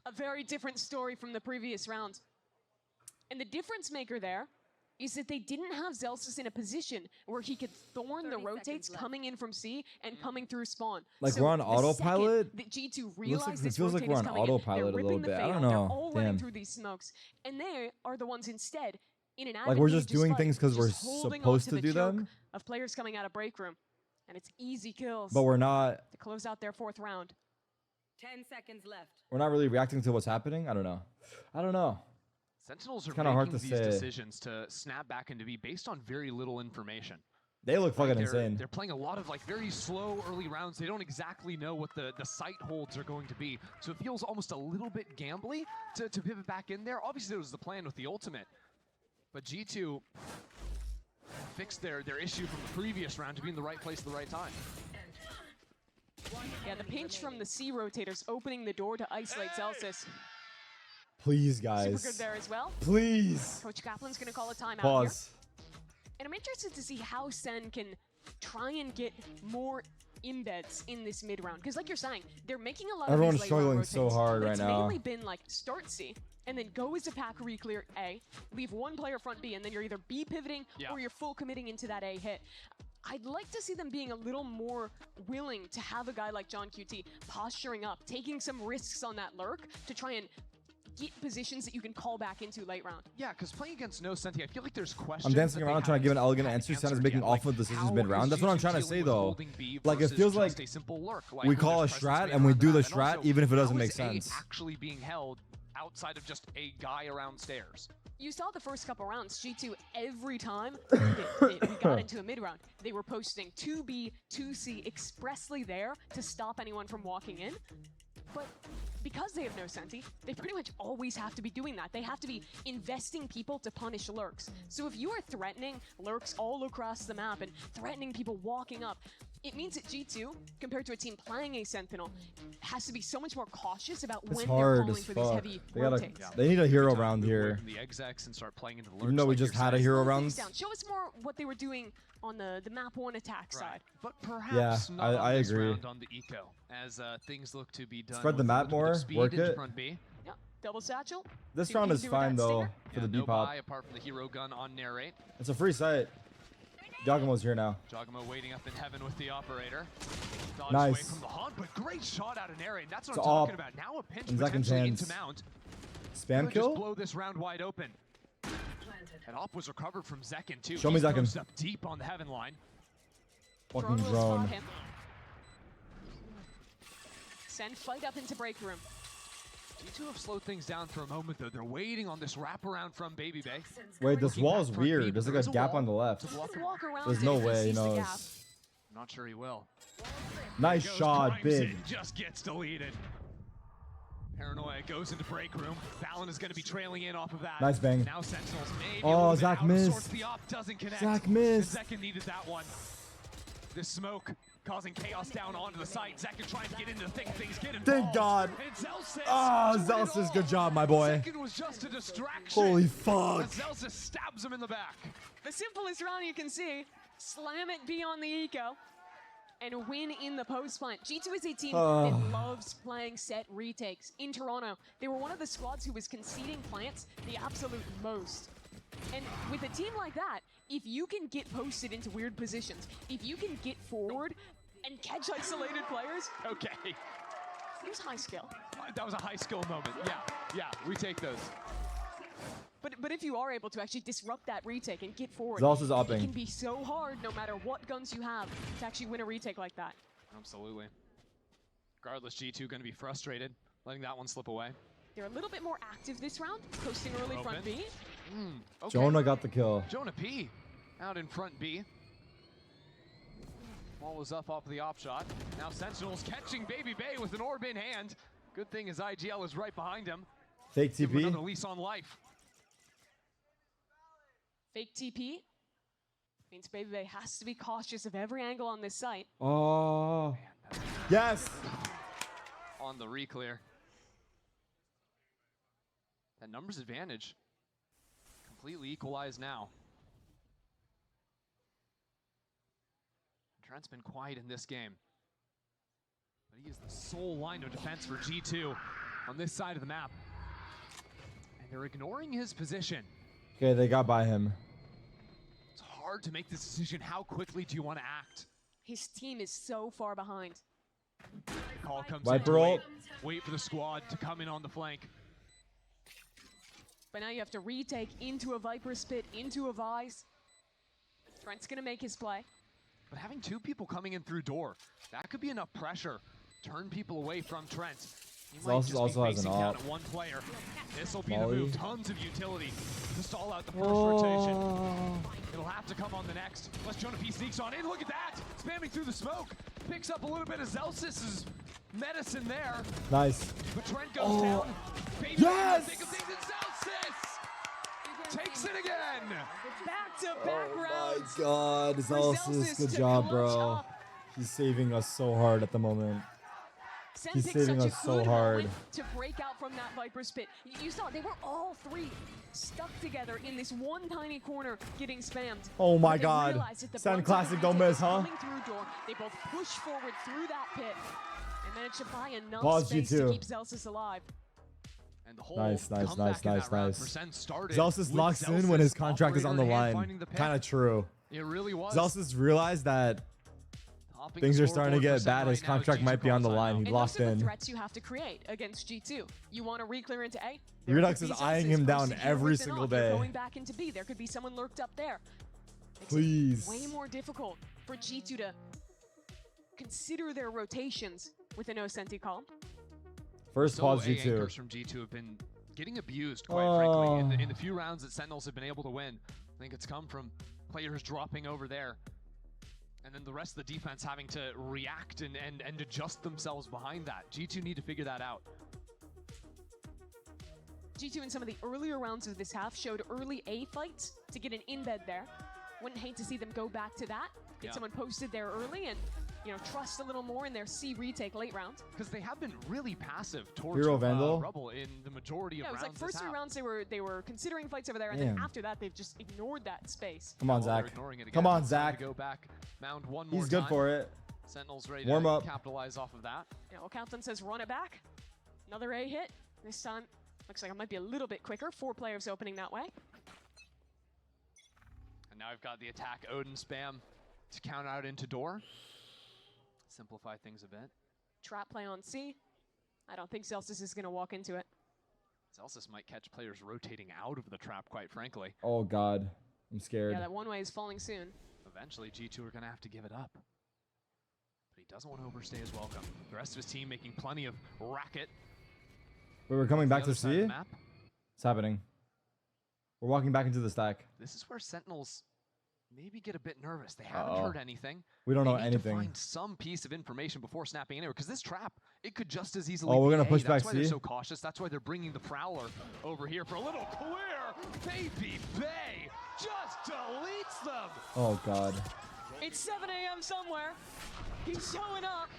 S1: A very different story from the previous round. And the difference maker there is that they didn't have Zelsis in a position where he could thorn the rotates coming in from C and coming through spawn.
S3: Like
S1: So
S3: we're on
S1: the
S3: autopilot?
S1: second that G2
S3: Looks
S1: realized
S3: like- it
S1: this
S3: feels like
S1: rotate
S3: we're
S1: is
S3: on
S1: coming in,
S3: autopilot
S1: they're
S3: a
S1: ripping
S3: little
S1: the
S3: bit. I
S1: Fatal,
S3: don't
S1: they're
S3: know.
S1: all running
S3: Damn.
S1: through these smokes. And they are the ones instead in an
S3: Like we're just
S1: advantageous
S3: doing
S1: fight,
S3: things because we're
S1: just holding
S3: supposed
S1: onto
S3: to
S1: the
S3: do
S1: choke
S3: them,
S1: of players coming out of break room. And it's easy kills
S3: but we're not.
S1: to close out their 4th round.
S4: 10 seconds left.
S3: We're not really reacting to what's happening. I don't know. I don't know.
S2: Sentinels are
S3: kinda
S2: making
S3: hard to
S2: these
S3: say.
S2: decisions to snap back into B based on very little information.
S3: They look fucking
S2: They're-
S3: insane.
S2: They're playing a lot of like very slow early rounds. They don't exactly know what the site holds are going to be. So it feels almost a little bit gambly to pivot back in there. Obviously, it was the plan with the ultimate. But G2 fixed their issue from the previous round to be in the right place at the right time.
S1: Yeah, the pinch from the C rotators opening the door to isolate Zelsis.
S3: Please, guys.
S1: Super good there as well.
S3: Please.
S1: Coach Kaplan's going to call a timeout here.
S3: Pause.
S1: And I'm interested to see how Sen can try and get more embeds in this mid round. Because like you're saying, they're making a lot
S3: Everyone's
S1: of these late round
S3: struggling so
S1: rotates,
S3: hard
S1: but
S3: right
S1: it's
S3: now.
S1: mainly been like start C and then go as a pack re-clear A, leave one player front B, and then you're either B pivoting or you're full committing into that A hit. I'd like to see them being a little more willing to have a guy like John QT posturing up, taking some risks on that lurk to try and get positions that you can call back into late round.
S2: Yeah, because playing against No Senti, I feel like there's questions.
S3: I'm dancing
S2: that they
S3: around trying to give an
S2: haven't
S3: elegant
S2: had
S3: answer. Sen is
S2: answered
S3: making
S2: yet.
S3: awful
S2: Like,
S3: decisions
S2: how
S3: mid-round.
S2: is
S3: That's what I'm
S2: G2
S3: trying to
S2: dealing
S3: say,
S2: with
S3: though.
S2: holding B
S3: Like, it
S2: versus
S3: feels
S2: just
S3: like
S2: a simple lurk?
S3: we
S2: when
S3: call a
S2: there's presence
S3: strat
S2: made
S3: and we
S2: around
S3: do the
S2: that? And
S3: strat
S2: also,
S3: even if it doesn't
S2: how
S3: make
S2: is A
S3: sense.
S2: actually being held outside of just a guy around stairs?
S1: You saw the first couple rounds, G2 every time we got into a mid round, they were posting 2B, 2C expressly there to stop anyone from walking in. But because they have no Senti, they pretty much always have to be doing that. They have to be investing people to punish lurks. So if you are threatening lurks all across the map and threatening people walking up, it means that G2, compared to a team playing a Sentinel, has to be so much more cautious about
S3: It's
S1: when they're
S3: hard
S1: calling
S3: as
S1: for these
S3: fuck.
S1: heavy
S3: They gotta.
S1: rotates.
S3: They need a hero
S2: Time to
S3: round
S2: move away
S3: here.
S2: from the execs and start playing into the
S3: Even
S2: lurks
S3: though we
S2: like
S3: just
S2: you're
S3: had a
S2: saying.
S3: hero
S1: Slow things
S3: round.
S1: down. Show us more what they were doing on the map 1 attack side.
S2: But perhaps
S3: Yeah,
S2: not
S3: I
S2: on this
S3: agree.
S2: round on the eco, as things look to be done.
S3: Spread the
S2: with a
S3: map
S2: little bit
S3: more,
S2: of speed
S3: work
S2: into
S3: it.
S2: front B.
S1: Yeah, double satchel.
S3: This
S1: See what
S3: round
S1: he
S3: is
S1: can do with
S3: fine
S1: that
S3: though
S1: stinger.
S3: for
S2: Yeah,
S3: the
S2: no
S3: depop.
S2: buy apart from the hero gun on narrate.
S3: It's a free site. Giacomo's here now.
S2: Jogamo waiting up in heaven with the operator. Dodged
S3: Nice.
S2: away from the haunt, but great shot out of narrate. And that's what
S3: It's
S2: I'm talking
S3: up.
S2: about. Now a pinch
S3: In Zekin's
S2: potentially
S3: hands.
S2: into mount.
S3: Spam
S2: Could
S3: kill?
S2: just blow this round wide open. And op was recovered from Zekin too.
S3: Show me
S2: He's
S3: Zekin.
S2: posted up deep on the heaven line.
S3: Fucking
S1: will
S3: drone.
S1: spot him. Send fight up into break room.
S2: G2 have slowed things down for a moment, though. They're waiting on this wraparound from Baby Bay.
S3: Wait, this
S2: Looking
S3: wall is
S2: back front B,
S3: weird.
S2: but
S3: There's like
S2: there is
S3: a gap
S2: wall
S3: on the left.
S2: to block him.
S1: Walk around
S3: There's
S1: it
S3: no
S1: if he
S3: way he
S1: sees the
S3: knows.
S1: gap.
S2: I'm not sure he will.
S3: Nice
S2: Goes
S3: shot,
S2: Grimes
S3: big.
S2: in, just gets deleted. Paranoia goes into break room. Fallon is going to be trailing in off of that.
S3: Nice bang.
S2: Now Sentinels maybe
S3: Oh,
S2: a little bit
S3: Zach
S2: out of
S3: missed.
S2: sorts. The op doesn't connect.
S3: Zach
S2: And
S3: missed.
S2: Zekin needed that one. This smoke causing chaos down onto the site. Zekin trying to get into the thick of things, get involved.
S3: Thank God.
S2: And Zelsis
S3: Oh,
S2: doing it
S3: Zelsis,
S2: all.
S3: good job, my boy.
S2: Zekin was just a distraction.
S3: Holy fuck.
S2: As Zelsis stabs him in the back.
S1: The simplest round you can see. Slam it beyond the eco. And win in the post plant. G2 is a team that loves playing set retakes. In Toronto, they were one of the squads who was conceding plants the absolute most. And with a team like that, if you can get posted into weird positions, if you can get forward and catch isolated players,
S2: Okay.
S1: it was high skill.
S2: That was a high skill moment. Yeah, we take those.
S1: But if you are able to actually disrupt that retake and get forward,
S3: Zealous is
S1: it
S3: upping.
S1: can be so hard no matter what guns you have to actually win a retake like that.
S2: Absolutely. Regardless, G2 going to be frustrated, letting that one slip away.
S1: They're a little bit more active this round, posting early
S2: Open.
S1: front B.
S2: Okay.
S3: Jonah got the kill.
S2: Jonah P out in front B. Ball is up off of the op shot. Now Sentinels catching Baby Bay with an orb in hand. Good thing his IGL is right behind him.
S3: Fake
S2: Give him
S3: TP.
S2: another lease on life.
S1: Fake TP means Baby Bay has to be cautious of every angle on this site.
S3: Oh. Yes.
S2: On the reclear. That numbers advantage completely equalized now. Trent's been quiet in this game, but he is the sole line of defense for G2 on this side of the map. And they're ignoring his position.
S3: Okay, they got by him.
S2: It's hard to make this decision. How quickly do you want to act?
S1: His team is so far behind.
S2: Call comes
S3: Viper
S2: in.
S3: ult.
S2: Wait for the squad to come in on the flank.
S1: But now you have to retake into a Viper spit, into a Vise. Trent's gonna make his play.
S2: But having two people coming in through door, that could be enough pressure. Turn people away from Trent. He might just
S3: also
S2: be
S3: has an
S2: facing down
S3: op.
S2: at one player. This will be
S3: Molly.
S2: the move. Tons of utility to stall out the first rotation. It'll have to come on the next. Unless Jonah P sneaks on in. Look at that! Spamming through the smoke. Picks up a little bit of Zelsis' medicine there.
S3: Nice.
S2: But Trent goes down. Baby
S3: Yes!
S2: Think of things in Zelsis! Takes it again!
S1: Back-to-back
S3: Oh
S1: rounds.
S3: my God,
S1: Zelsis
S3: Zelsis, good
S1: to
S3: job,
S1: clutch
S3: bro.
S1: up.
S3: He's saving us so hard at the moment.
S1: Sen
S3: He's
S1: picked
S3: saving
S1: such
S3: us
S1: a
S3: so
S1: good
S3: hard.
S1: moment to break out from that Viper spit. You saw they were all three stuck together in this one tiny corner getting spammed.
S3: Oh my
S1: But they
S3: God.
S1: realized that the
S3: Sound
S1: brunt of
S3: classic,
S1: the
S3: don't
S1: retake
S3: miss,
S1: is
S3: huh?
S1: coming through door. They both push forward through that pit and managed to buy enough
S3: Pause
S1: space
S3: G2.
S1: to keep Zelsis alive.
S2: And the whole
S3: Nice.
S2: comeback in that round for Sen started
S3: Zelsis
S2: with
S3: locks in when his
S2: Zelsis
S3: contract is on the
S2: operator in hand
S3: line.
S2: finding the pick.
S3: Kind of true.
S2: It really was.
S3: Zelsis realized that
S2: Topping
S3: things
S2: the
S3: are starting to
S2: scoreboard
S3: get
S2: for
S3: bad.
S2: Sen
S3: His
S2: right now as
S3: contract
S2: G2
S3: might be on the
S2: calls
S3: line.
S2: timeout.
S3: He
S1: And
S3: locked
S1: those are the
S3: in.
S1: threats you have to recreate against G2. You want to re-clear into A? There
S3: Redux
S1: could
S3: is
S1: be
S3: eyeing
S1: Zelsis
S3: him down
S1: posted here
S3: every
S1: with an
S3: single
S1: op. You're
S3: day.
S1: Going back into B. There could be someone lurked up there. It's
S3: Please.
S1: way more difficult for G2 to consider their rotations with an O-Senti call.
S3: First
S2: So
S3: pause
S2: A
S3: G2.
S2: anchors from G2 have been getting abused, quite frankly, in the few rounds that Sentinels have been able to win. I think it's come from players dropping over there. And then the rest of the defense having to react and adjust themselves behind that. G2 need to figure that out.
S1: G2 in some of the earlier rounds of this half showed early A fights to get an in-bed there. Wouldn't hate to see them go back to that. Get someone posted there early and, you know, trust a little more in their C retake late round.
S2: Because they have been really passive towards
S3: Hero Vandal?
S2: Rubble in the majority of
S1: Yeah, it was
S2: rounds.
S1: like first
S2: this
S1: three
S2: half.
S1: rounds they were considering fights over there, and
S3: Damn.
S1: then after that they've just ignored that space.
S3: Come on,
S2: Well, they're
S3: Zach.
S2: ignoring it again.
S3: Come on,
S2: It's time
S3: Zach.
S2: to go back, mound one more
S3: He's good
S2: time.
S3: for it.
S2: Sentinels ready
S3: Warm
S2: to
S3: up.
S2: capitalize off of that.
S1: You know, Captain says run it back. Another A hit. This time looks like it might be a little bit quicker. 4 players opening that way.
S2: And now I've got the attack Odin spam to count out into door. Simplify things a bit.
S1: Trap play on C. I don't think Celsius is going to walk into it.
S2: Zelsis might catch players rotating out of the trap, quite frankly.
S3: Oh God, I'm scared.
S1: Yeah, that one way is falling soon.
S2: Eventually, G2 are going to have to give it up. But he doesn't want to overstay his welcome. The rest of his team making plenty of racket.
S3: Wait, we're coming back
S2: The
S3: to
S2: other side of
S3: C?
S2: the map.
S3: It's happening. We're walking back into the stack.
S2: This is where Sentinels maybe get a bit nervous. They haven't heard anything.
S3: We don't know
S2: They need
S3: anything.
S2: to find some piece of information before snapping anywhere, because this trap, it could just as easily
S3: Oh, we're
S2: be
S3: gonna
S2: A.
S3: push
S2: That's
S3: back
S2: why they're
S3: C?
S2: so cautious. That's why they're bringing the Prowler over here for a little clear. Baby Bay just deletes them.
S3: Oh god.
S1: It's 7 a.m. somewhere. He's showing up.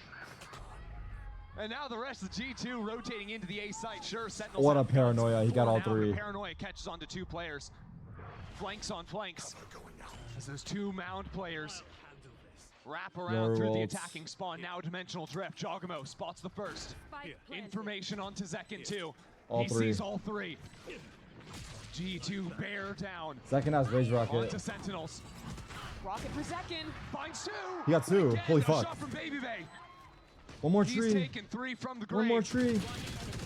S2: And now the rest of the G2 rotating into the A site. Sure, Sentinels
S3: What a
S2: have guns
S3: paranoia. He got all
S2: for now, but
S3: three.
S2: Paranoia catches onto 2 players. Flanks on flanks. As those 2 mound players wrap around through the
S3: Rolls.
S2: attacking spawn. Now dimensional drift. Jogamo spots the first. Information onto Zekin 2.
S3: All
S2: He
S3: three.
S2: sees all 3. G2 bear down.
S3: Second has Rage Rocket.
S2: Onto Sentinels.
S1: Rocket per second.
S2: Finds 2.
S3: He got 2.
S2: Again,
S3: Holy
S2: no
S3: fuck.
S2: shot from Baby Bay.
S3: One more
S2: He's
S3: tree.
S2: taken 3 from the grave.
S3: One more tree.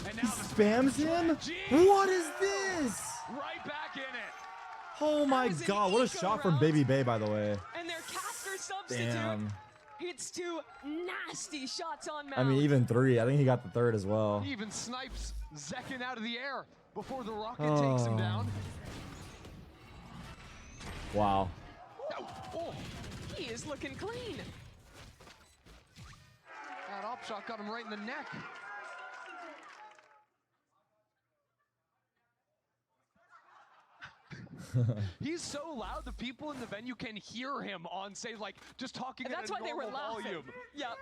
S2: And
S3: He
S2: now the
S3: spams him?
S2: G.
S3: What is this?
S2: Right back in it.
S3: Oh my
S1: was an
S3: god. What a
S1: eco
S3: shot from
S1: round.
S3: Baby Bay, by the way.
S1: And their caster substitute
S3: Damn.
S1: hits 2 nasty shots on Mount.
S3: I mean, even 3. I think he got the 3rd as well.
S2: He even snipes Zekin out of the air before the rocket takes him down.
S3: Wow.
S2: Oh,
S1: He is looking clean.
S2: that op shot got him right in the neck. He's so loud, the people in the venue can hear him on stage, like just talking
S1: And
S2: at
S1: that's
S2: a
S1: why they were
S2: normal
S1: laughing.
S2: volume.
S1: Yep.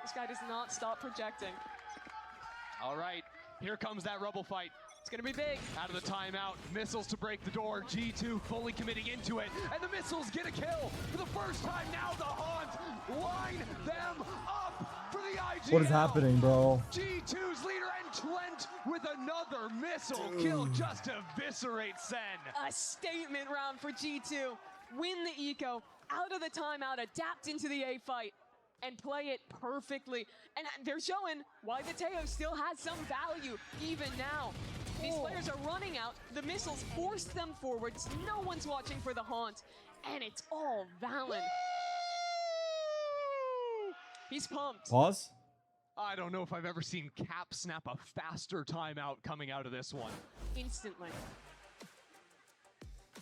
S1: This guy does not stop projecting.
S2: All right, here comes that rubble fight.
S1: It's gonna be big.
S2: Out of the timeout, missiles to break the door. G2 fully committing into it, and the missiles get a kill for the first time. Now the Haunt line them up for the IGL.
S3: What is happening, bro?
S2: G2's leader and Trent with another missile kill just to eviscerate Sen.
S1: A statement round for G2. Win the eco, out of the timeout, adapt into the A fight, and play it perfectly. And they're showing why the Teo still has some value even now. These players are running out. The missiles force them forwards. No one's watching for the Haunt. And it's all Valen. He's pumped.
S3: Pause?
S2: I don't know if I've ever seen Cap snap a faster timeout coming out of this one.
S1: Instantly.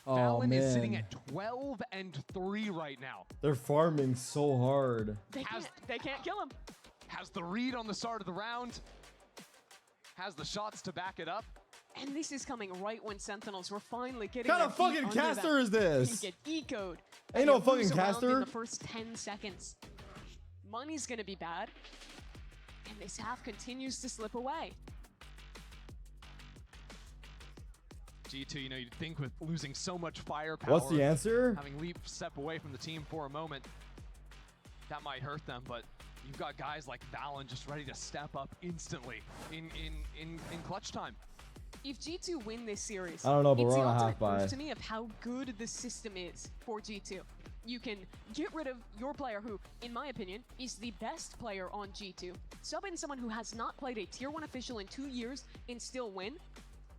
S3: Oh,
S2: Valen is sitting
S3: man.
S2: at 12-3 right now.
S3: They're farming so hard.
S1: They can't kill him.
S2: Has the read on the start of the round. Has the shots to back it up.
S1: And this is coming right when Sentinels were finally getting
S3: What kind
S1: their
S3: of
S1: feet
S3: fucking
S1: under
S3: caster
S1: them.
S3: is this?
S1: You get ecoed.
S3: Ain't
S1: and
S3: no
S1: you
S3: fucking
S1: lose a round
S3: caster.
S1: in the first 10 seconds. Money's gonna be bad. And this half continues to slip away.
S2: G2, you know, you'd think with losing so much firepower.
S3: What's the answer?
S2: Having Leap step away from the team for a moment, that might hurt them, but you've got guys like Valen just ready to step up instantly in clutch time.
S1: If G2 win this series,
S3: I don't know, but
S1: it's
S3: we're
S1: the
S3: on a half
S1: ultimate proof
S3: buy.
S1: to me of how good the system is for G2. You can get rid of your player who, in my opinion, is the best player on G2. Sub in someone who has not played a Tier 1 official in 2 years and still win.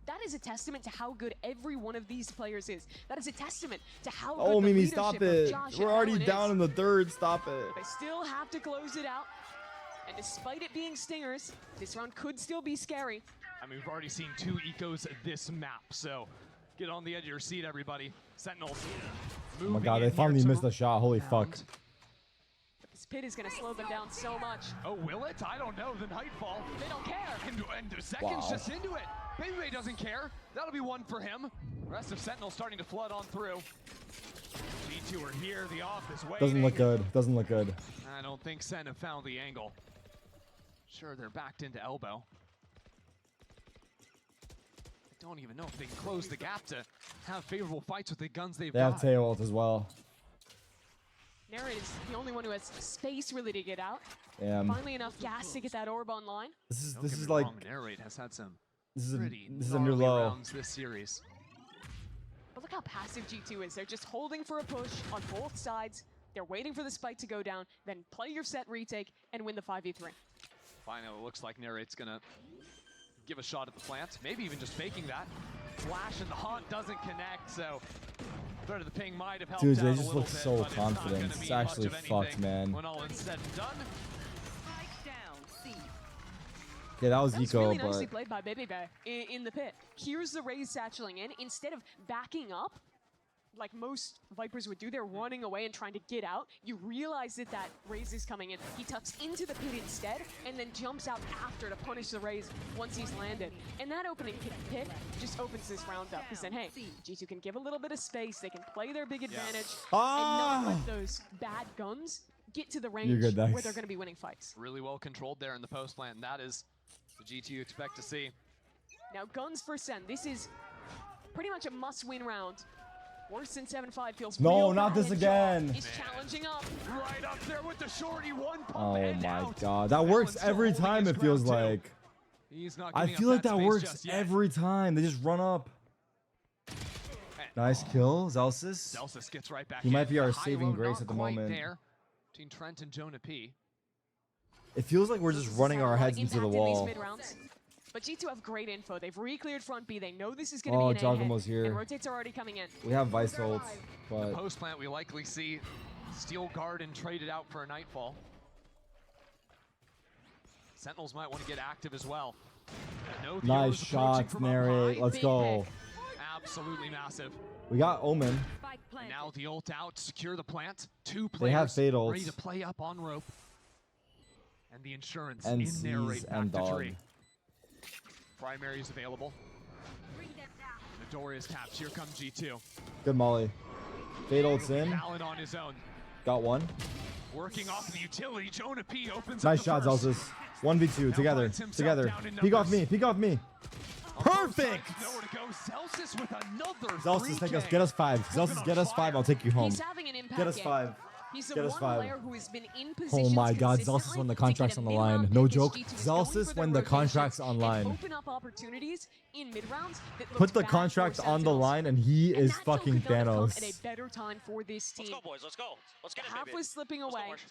S1: That is a testament to how good every one of these players is. That is a testament to how good
S3: Oh,
S1: the
S3: Mimi,
S1: leadership
S3: stop
S1: of
S3: it.
S1: Josh
S3: We're
S1: and
S3: already
S1: Allen
S3: down
S1: is.
S3: in the 3rd. Stop it.
S1: They still have to close it out. And despite it being stingers, this round could still be scary.
S2: I mean, we've already seen 2 ecos this map, so get on the edge of your seat, everybody. Sentinels.
S3: Oh my god, they finally missed a shot. Holy fuck.
S1: But this pit is going to slow them down so much.
S2: Oh, will it? I don't know. The Nightfall.
S1: They don't care.
S2: And Zekin's
S3: Wow.
S2: just into it. Baby Bay doesn't care. That'll be 1 for him. The rest of Sentinel starting to flood on through. G2 are here. The off is waiting.
S3: Doesn't look good. Doesn't look good.
S2: I don't think Sen have found the angle. Sure, they're backed into elbow. I don't even know if they can close the gap to have favorable fights with the guns they've
S3: They
S2: got.
S3: have tail ult as well.
S1: Narrate is the only one who has space really to get out.
S3: Damn.
S1: Finally enough gas to get that orb online.
S3: This
S2: Don't get
S3: is
S2: me
S3: like
S2: wrong, Narrate has had some
S3: this is
S2: pretty
S3: a new
S2: gnarly
S3: low.
S2: rounds this series.
S1: But look how passive G2 is. They're just holding for a push on both sides. They're waiting for the spike to go down, then play your set retake and win the 5v3.
S2: Finally, it looks like Narrate's gonna give a shot at the plant. Maybe even just faking that. Flash and the Haunt doesn't connect, so threat of the ping might have helped
S3: Dude,
S2: out
S3: they
S2: a
S3: just
S2: little
S3: look
S2: bit,
S3: so
S2: but it's not
S3: confident.
S2: gonna
S3: It's
S2: mean
S3: actually
S2: much of
S3: fucked,
S2: anything
S3: man.
S2: when all is said and done.
S3: Yeah, that was
S1: That's
S3: eco,
S1: really nicely
S3: but
S1: played by Baby Bay in the pit. Here's the Raze satcheling in. Instead of backing up, like most Vipers would do, they're running away and trying to get out. You realize that that Raze is coming in. He tucks into the pit instead, and then jumps out after to punish the Raze once he's landed. And that opening pit just opens this round up, because then, hey, G2 can give a little bit of space, they can play their big advantage, and not let those bad guns get to the range
S3: You're good, Dex.
S1: where they're going to be winning fights.
S2: Really well controlled there in the post plant. That is the G2 you expect to see.
S1: Now, guns for Sen. This is pretty much a must-win round. Worse than 7-5 feels
S3: No,
S1: real
S3: not
S1: bad,
S3: this
S1: and
S3: again.
S1: Shaw is challenging up.
S2: Right up there with the shorty, one pump
S3: oh
S2: and
S3: my
S2: out.
S3: god, that works
S2: Still
S3: every
S2: holding
S3: time.
S2: his
S3: It feels
S2: ground, too.
S3: like.
S2: He's not
S3: I
S2: giving
S3: feel
S2: up
S3: like that
S2: space
S3: works
S2: just yet.
S3: every time. They just run up. Nice kill, Zelsis.
S2: Zelsis gets right back
S3: He
S2: in.
S3: might be our
S2: The
S3: saving
S2: high-low
S3: grace
S2: not
S3: at the
S2: quite
S3: moment.
S2: there between Trent and Jonah P.
S3: It feels like we're just running our heads into the
S1: Impact in
S3: wall.
S1: these mid-rounds. But G2 have great info. They've re-cleared front B. They know this is going to
S3: Oh,
S1: be an A hit,
S3: Giacomo's here.
S1: and rotates are already coming in.
S3: We have Vice ults,
S2: The
S3: but
S2: post plant, we likely see Steel Garden traded out for a Nightfall. Sentinels might want to get active as well. No
S3: nice
S2: Theo's approaching
S3: shot,
S2: from up
S3: Nary.
S2: high.
S3: Let's
S1: Big
S3: go.
S2: Absolutely massive.
S3: We got Omen.
S2: And now the ult out to secure the plant. Two
S3: They have
S2: players
S3: fade ults.
S2: ready to play up on rope. And the insurance
S3: And
S2: in their
S3: Z's
S2: right
S3: and
S2: back to
S3: Dog.
S2: Dree. Primary is available. Midoriya is tapped. Here comes G2.
S3: Good molly. Fade ults in.
S2: Fallon on his own.
S3: Got one.
S2: Working off the utility. Jonah P opens
S3: Nice
S2: up the
S3: shot,
S2: first.
S3: Zelsis. 1v2 together.
S2: finds himself
S3: Together.
S2: down in
S3: Peek off
S2: numbers.
S3: me. Peek off me. Perfect.
S2: Nowhere to go. Celsius with another
S3: Zelsis, take us.
S2: 3K.
S3: Get us 5. Zelsis, get us 5. I'll take you home.
S1: He's having an impact
S3: Get us
S1: game.
S3: 5.
S1: He's the
S3: Get us
S1: one
S3: 5.
S1: player who has been in position.
S3: Oh my god, Zelsis when the contract's on the line. No joke. Zelsis when the contract's online.
S1: Open up opportunities in mid-rounds that
S3: Put
S1: looks
S3: the
S1: bad
S3: contract
S1: for
S3: on the
S1: Sentinels.
S3: line and he
S1: And
S3: is
S1: that deal
S3: fucking
S1: could not have come
S3: Thanos.
S1: At a better time for this team.
S8: Let's go, boys. Let's go. Let's get it,
S1: Half
S8: baby.
S1: was slipping
S8: Let's go,
S1: away.
S8: Marsh.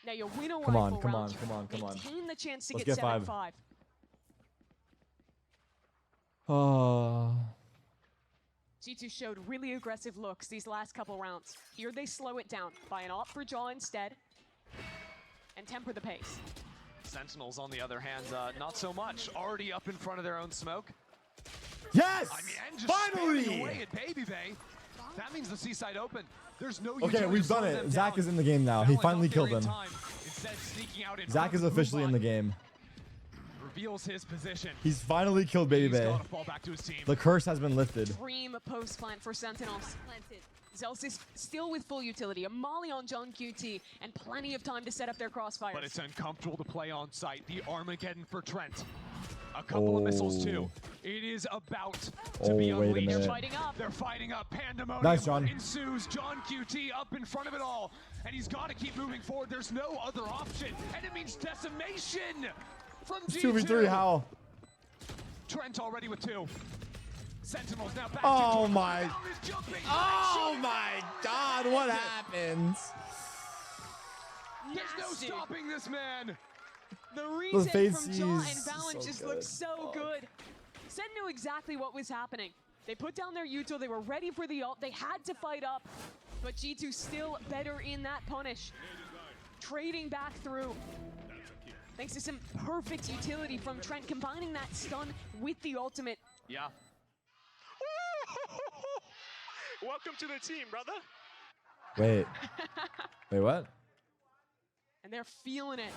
S1: Now you win a
S3: Come on,
S1: rifle
S3: come
S1: round.
S3: on, come on, come on.
S1: Maintain the chance to
S3: Let's
S1: get
S3: get 5.
S1: 7-5.
S3: Oh.
S1: G2 showed really aggressive looks these last couple rounds. Here they slow it down by an opt for Jaw instead and temper the pace.
S2: Sentinels, on the other hand, not so much. Already up in front of their own smoke.
S3: Yes!
S2: I mean, and just
S3: Finally!
S2: spamming away at Baby Bay. That means the seaside open. There's no
S3: Okay,
S2: utility
S3: we've done
S2: slowing
S3: it.
S2: them
S3: Zach
S2: down.
S3: is in the game now. He
S2: Fallon
S3: finally
S2: up there
S3: killed
S2: in
S3: him.
S2: time. Instead, sneaking out in
S3: Zach
S2: front
S3: is
S2: of
S3: officially in the
S2: Boombot.
S3: game.
S2: Reveals his position.
S3: He's finally killed Baby
S2: He's
S3: Bay.
S2: gotta fall back to his team.
S3: The curse has been lifted.
S1: Dream post plant for Sentinels. Zelsis still with full utility, a molly on John QT, and plenty of time to set up their crossfires.
S2: But it's uncomfortable to play on site. The Armageddon for Trent. A couple of missiles too. It is about to be
S3: Oh, wait a
S2: unleashed.
S3: minute.
S1: Fighting up.
S2: They're fighting up. Pandemonium
S3: Nice, John.
S2: ensues. John QT up in front of it all. And he's got to keep moving forward. There's no other option. And it means decimation from
S3: It's
S2: G2.
S3: 2v3, how?
S2: Trent already with 2. Sentinels now back
S3: Oh
S2: to
S3: my.
S2: Down is jumping.
S3: Oh my god, what happens?
S2: There's no
S1: Nasty.
S2: stopping this man.
S1: The reset
S3: fade
S1: from Jaw and
S3: sees
S1: Valorant
S3: so
S1: just
S3: good.
S1: looks so good. Sen knew exactly what was happening. They put down their util, they were ready for the ult, they had to fight up, but G2 still better in that punish. Trading back through. Thanks to some perfect utility from Trent, combining that stun with the ultimate.
S2: Yeah.
S7: Welcome to the team, brother.
S3: Wait. Wait, what?
S1: And they're feeling it.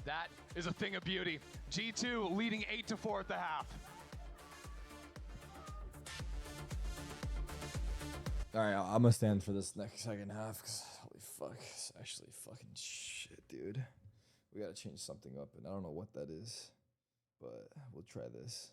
S2: That is a thing of beauty. G2 leading 8-4 at the half.
S3: All right, I'm gonna stand for this next second half because holy fuck, it's actually fucking shit, dude. We gotta change something up, and I don't know what that is, but we'll try this.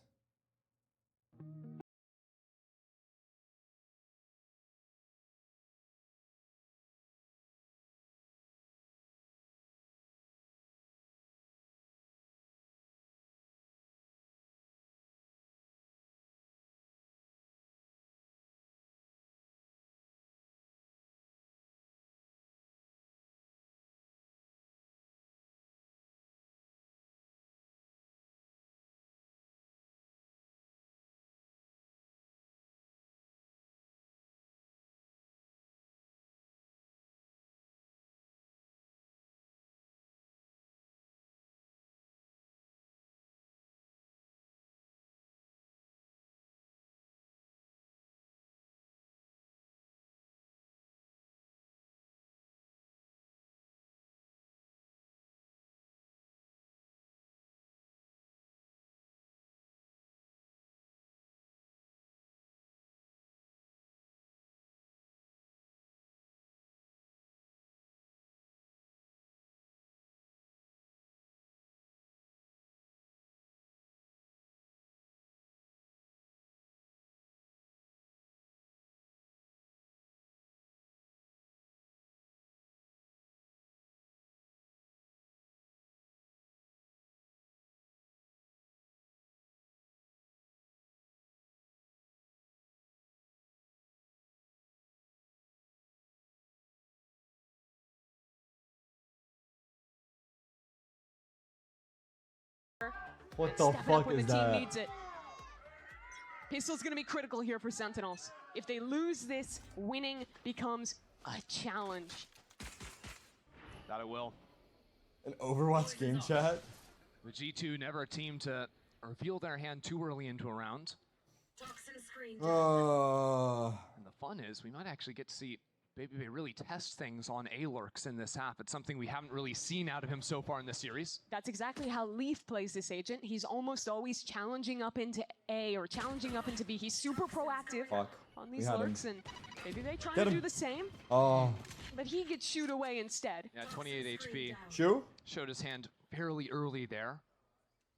S3: What the
S1: Stepping up
S3: fuck
S1: when
S3: is
S1: the team
S3: that?
S1: needs it. Pistol's gonna be critical here for Sentinels. If they lose this, winning becomes a challenge.
S2: That it will.
S3: An Overwatch game chat?
S2: The G2 never a team to reveal their hand too early into a round. And the fun is, we might actually get to see Baby really test things on A-lurks in this half. It's something we haven't really seen out of him so far in this series.
S1: That's exactly how Leaf plays this agent. He's almost always challenging up into A or challenging up into B. He's super proactive on these lurks, and Baby trying to do the same.
S3: Oh.
S1: But he gets shooed away instead.
S2: Yeah, 28 HP.
S3: Shoo?
S2: Showed his hand fairly early there.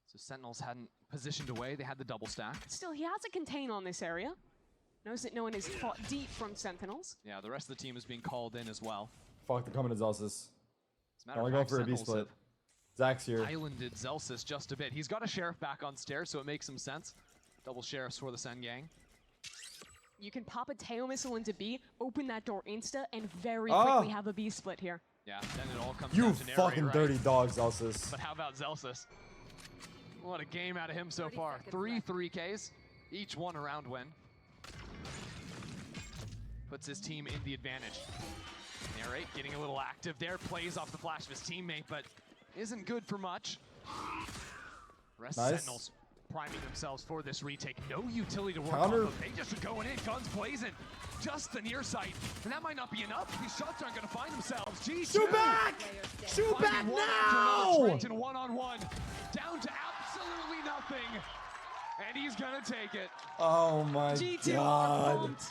S2: So Sentinels hadn't positioned away. They had the double stack.
S1: Still, he has a contain on this area. Knows that no one has fought deep from Sentinels.
S2: Yeah, the rest of the team is being called in as well.
S3: Fuck, they're coming to Zelsis.
S2: As a matter
S3: Only
S2: of
S3: going
S2: fact,
S3: for a B
S2: Sentinels
S3: split. Zach's here.
S2: islanded Zelsis just a bit. He's got a Sheriff back on stairs, so it makes some sense. Double Sheriffs for the Sen gang.
S1: You can pop a tail missile into B, open that door insta, and very quickly have a B split here.
S2: Yeah, then it all comes
S3: You
S2: down to narrate,
S3: fucking
S2: right?
S3: dirty dog, Zelsis.
S2: But how about Zelsis? What a game out of him so far. 3-3Ks, each one a round win. Puts his team in the advantage. Narrate getting a little active there, plays off the flash of his teammate, but isn't good for much. Rest of Sentinels priming themselves for this retake. No utility to work off of. They just are going in, guns blazing. Just the near sight. And that might not be enough. These shots aren't going to find themselves. G2.
S3: Shoot back! Shoot back now!
S2: Trenton one-on-one. Down to absolutely nothing. And he's going to take it.
S3: Oh my
S1: G2
S3: god.
S1: pumped.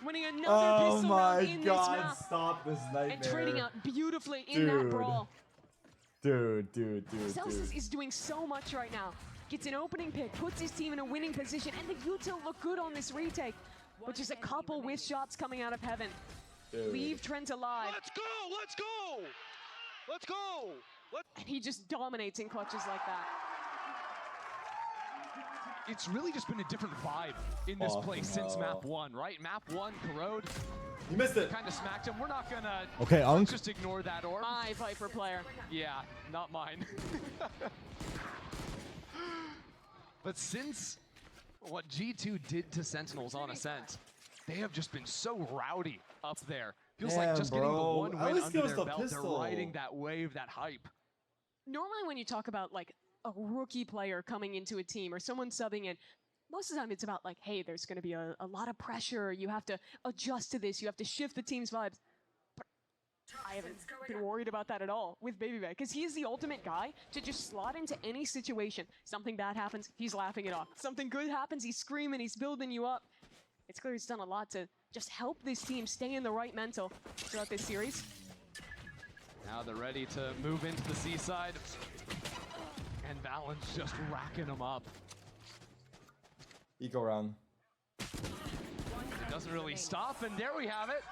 S1: Winning another pistol round in this map.
S3: Stop this nightmare.
S1: And trading out beautifully in that brawl.
S3: Dude.
S1: Celsius is doing so much right now. Gets an opening pick, puts his team in a winning position, and the util look good on this retake. But just a couple whiff shots coming out of heaven. Leave Trent alive.
S7: Let's go! Let's go! Let's go!
S1: And he just dominates in clutches like that.
S2: It's really just been a different vibe in this place since map 1, right? Map 1, Corrode.
S3: You missed it.
S2: Kind of smacked him. We're not gonna just ignore that orb.
S1: My Viper player.
S2: Yeah, not mine. But since what G2 did to Sentinels on Ascent, they have just been so rowdy up there. Feels like just getting the one win under their belt, they're riding that wave, that hype.
S1: Normally when you talk about like a rookie player coming into a team or someone subbing in, most of the time it's about like, hey, there's going to be a lot of pressure. You have to adjust to this. You have to shift the team's vibes. But I haven't been worried about that at all with Baby because he's the ultimate guy to just slot into any situation. Something bad happens, he's laughing it off. Something good happens, he's screaming, he's building you up. It's clear he's done a lot to just help this team stay in the right mental throughout this series.
S2: Now they're ready to move into the seaside. And Valen's just racking them up.
S3: Eco round.
S2: It doesn't really stop, and there we have it.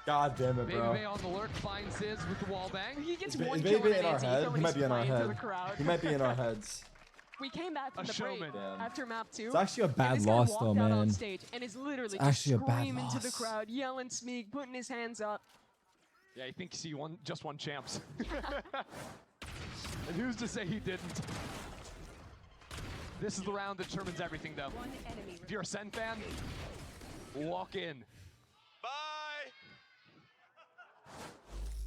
S3: God damn it, bro.
S2: Baby on the lurk finds his with the wall bang.
S1: He gets
S3: Is
S1: one
S3: Baby
S1: kill in
S3: in our head? He might be in our head. He might be in our heads.
S1: We came back from the break after map 2.
S3: It's actually a bad
S1: and this guy
S3: loss,
S1: walked
S3: though,
S1: out
S3: man.
S1: on stage and is literally
S3: It's actually a
S1: just
S3: bad
S1: screaming to the
S3: loss.
S1: crowd, yelling Smeeg, putting his hands up.
S2: Yeah, he thinks he just won champs. And who's to say he didn't? This is the round that determines everything, though. If you're a Sen fan, walk in.
S7: Bye!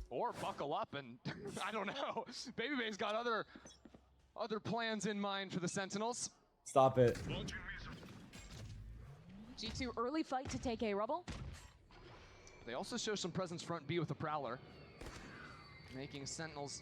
S2: Or buckle up and, I don't know. Baby Bay's got other plans in mind for the Sentinels.
S3: Stop it.
S1: G2 early fight to take A rubble.
S2: They also show some presence front B with the Prowler, making Sentinels